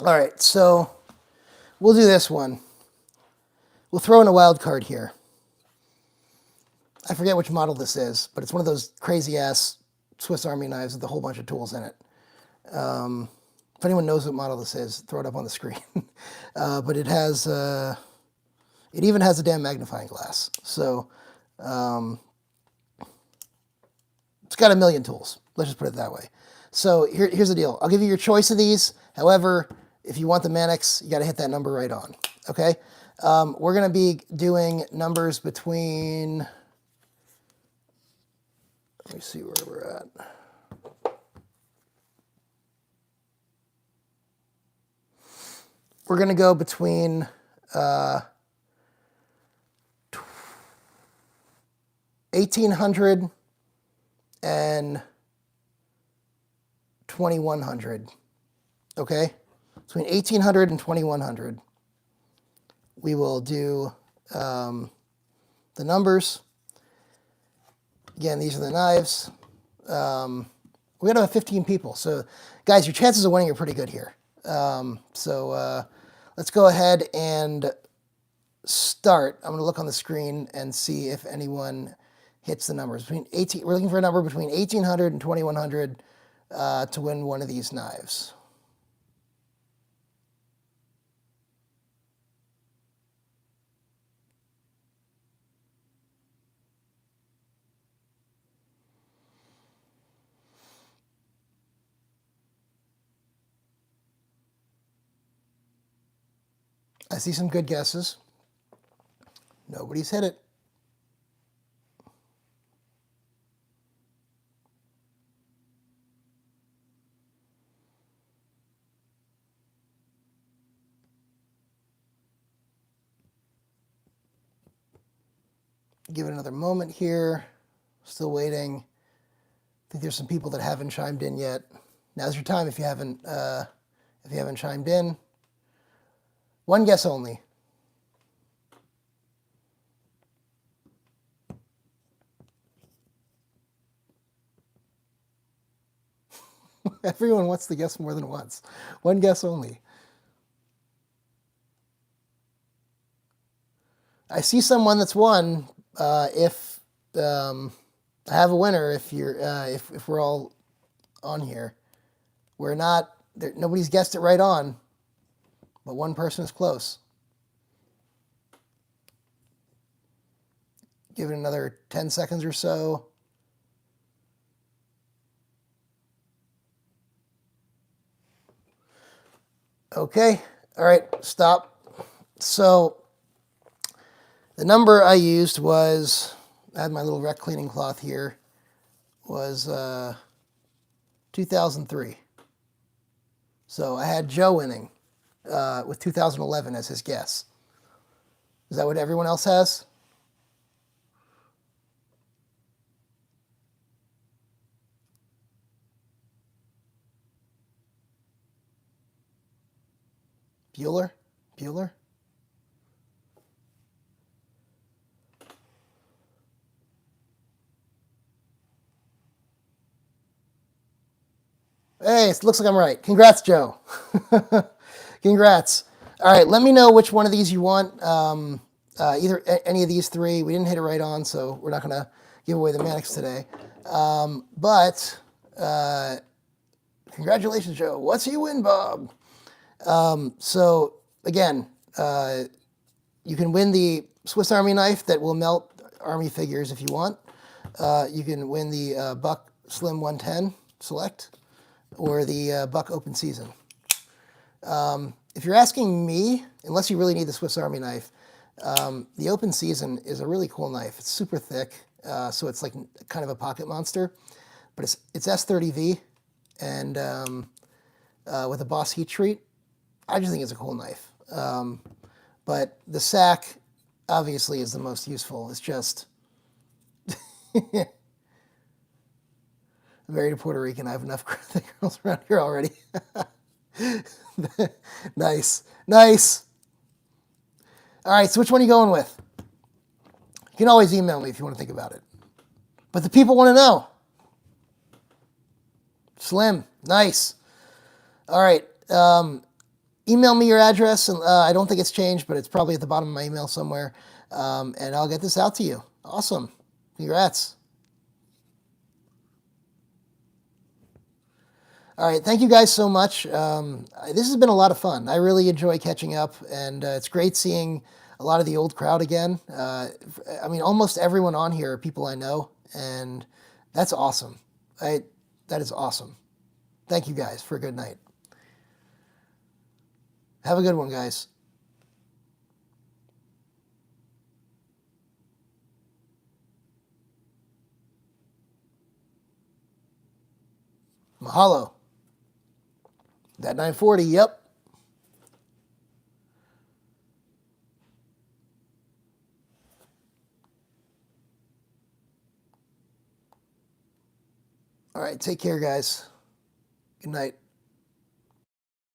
All right, so we'll do this one. We'll throw in a wild card here. I forget which model this is, but it's one of those crazy-ass Swiss Army knives with a whole bunch of tools in it. If anyone knows what model this is, throw it up on the screen. But it has, it even has a damn magnifying glass. So it's got a million tools. Let's just put it that way. So here's the deal. I'll give you your choice of these. However, if you want the Manix, you got to hit that number right on. Okay? We're going to be doing numbers between, let me see where we're at. We're going to go between 1,800 and 2,100. Okay? Between 1,800 and 2,100. We will do the numbers. Again, these are the knives. We're going to have 15 people. So, guys, your chances of winning are pretty good here. Let's go ahead and start. I'm going to look on the screen and see if anyone hits the numbers. We're looking for a number between 1,800 and 2,100 to win one of these knives. I see some good guesses. Nobody's hit it. Give it another moment here. Still waiting. I think there's some people that haven't chimed in yet. Now's your time if you haven't chimed in. One guess only. Everyone wants to guess more than once. One guess only. I see someone that's won. If I have a winner, if you're if we're all on here, we're not. Nobody's guessed it right on, but one person is close. Give it another 10 seconds or so. Okay. All right. Stop. So the number I used was, I had my little rec cleaning cloth here, was 2003. So I had Joe winning with 2011 as his guess. Is that what everyone else has? Bueller? Bueller? Hey, it looks like I'm right. Congrats, Joe. Congrats. All right, let me know which one of these you want. Either any of these three. We didn't hit it right on, so we're not going to give away the Manix today. But congratulations, Joe. What's he win, Bob? So again, you can win the Swiss Army knife that will melt Army figures if you want. You can win the Buck Slim 110 Select or the Buck Open Season. If you're asking me, unless you really need the Swiss Army knife, the Open Season is a really cool knife. It's super thick, so it's like kind of a pocket monster, but it's S30V and with a Boss heat treat. I just think it's a cool knife. But the sack obviously is the most useful. It's just married a Puerto Rican. I have enough girls around here already. Nice. Nice. All right, so which one are you going with? You can always email me if you want to think about it. But the people want to know. Slim. Nice. All right. Email me your address. And I don't think it's changed, but it's probably at the bottom of my email somewhere. And I'll get this out to you. Awesome. Congrats. All right, thank you guys so much. This has been a lot of fun. I really enjoy catching up, and it's great seeing a lot of the old crowd again. I mean, almost everyone on here are people I know, and that's awesome. That is awesome. Thank you guys for a good night. Have a good one, guys. Mahalo. That 940, yep. All right, take care, guys. Good night.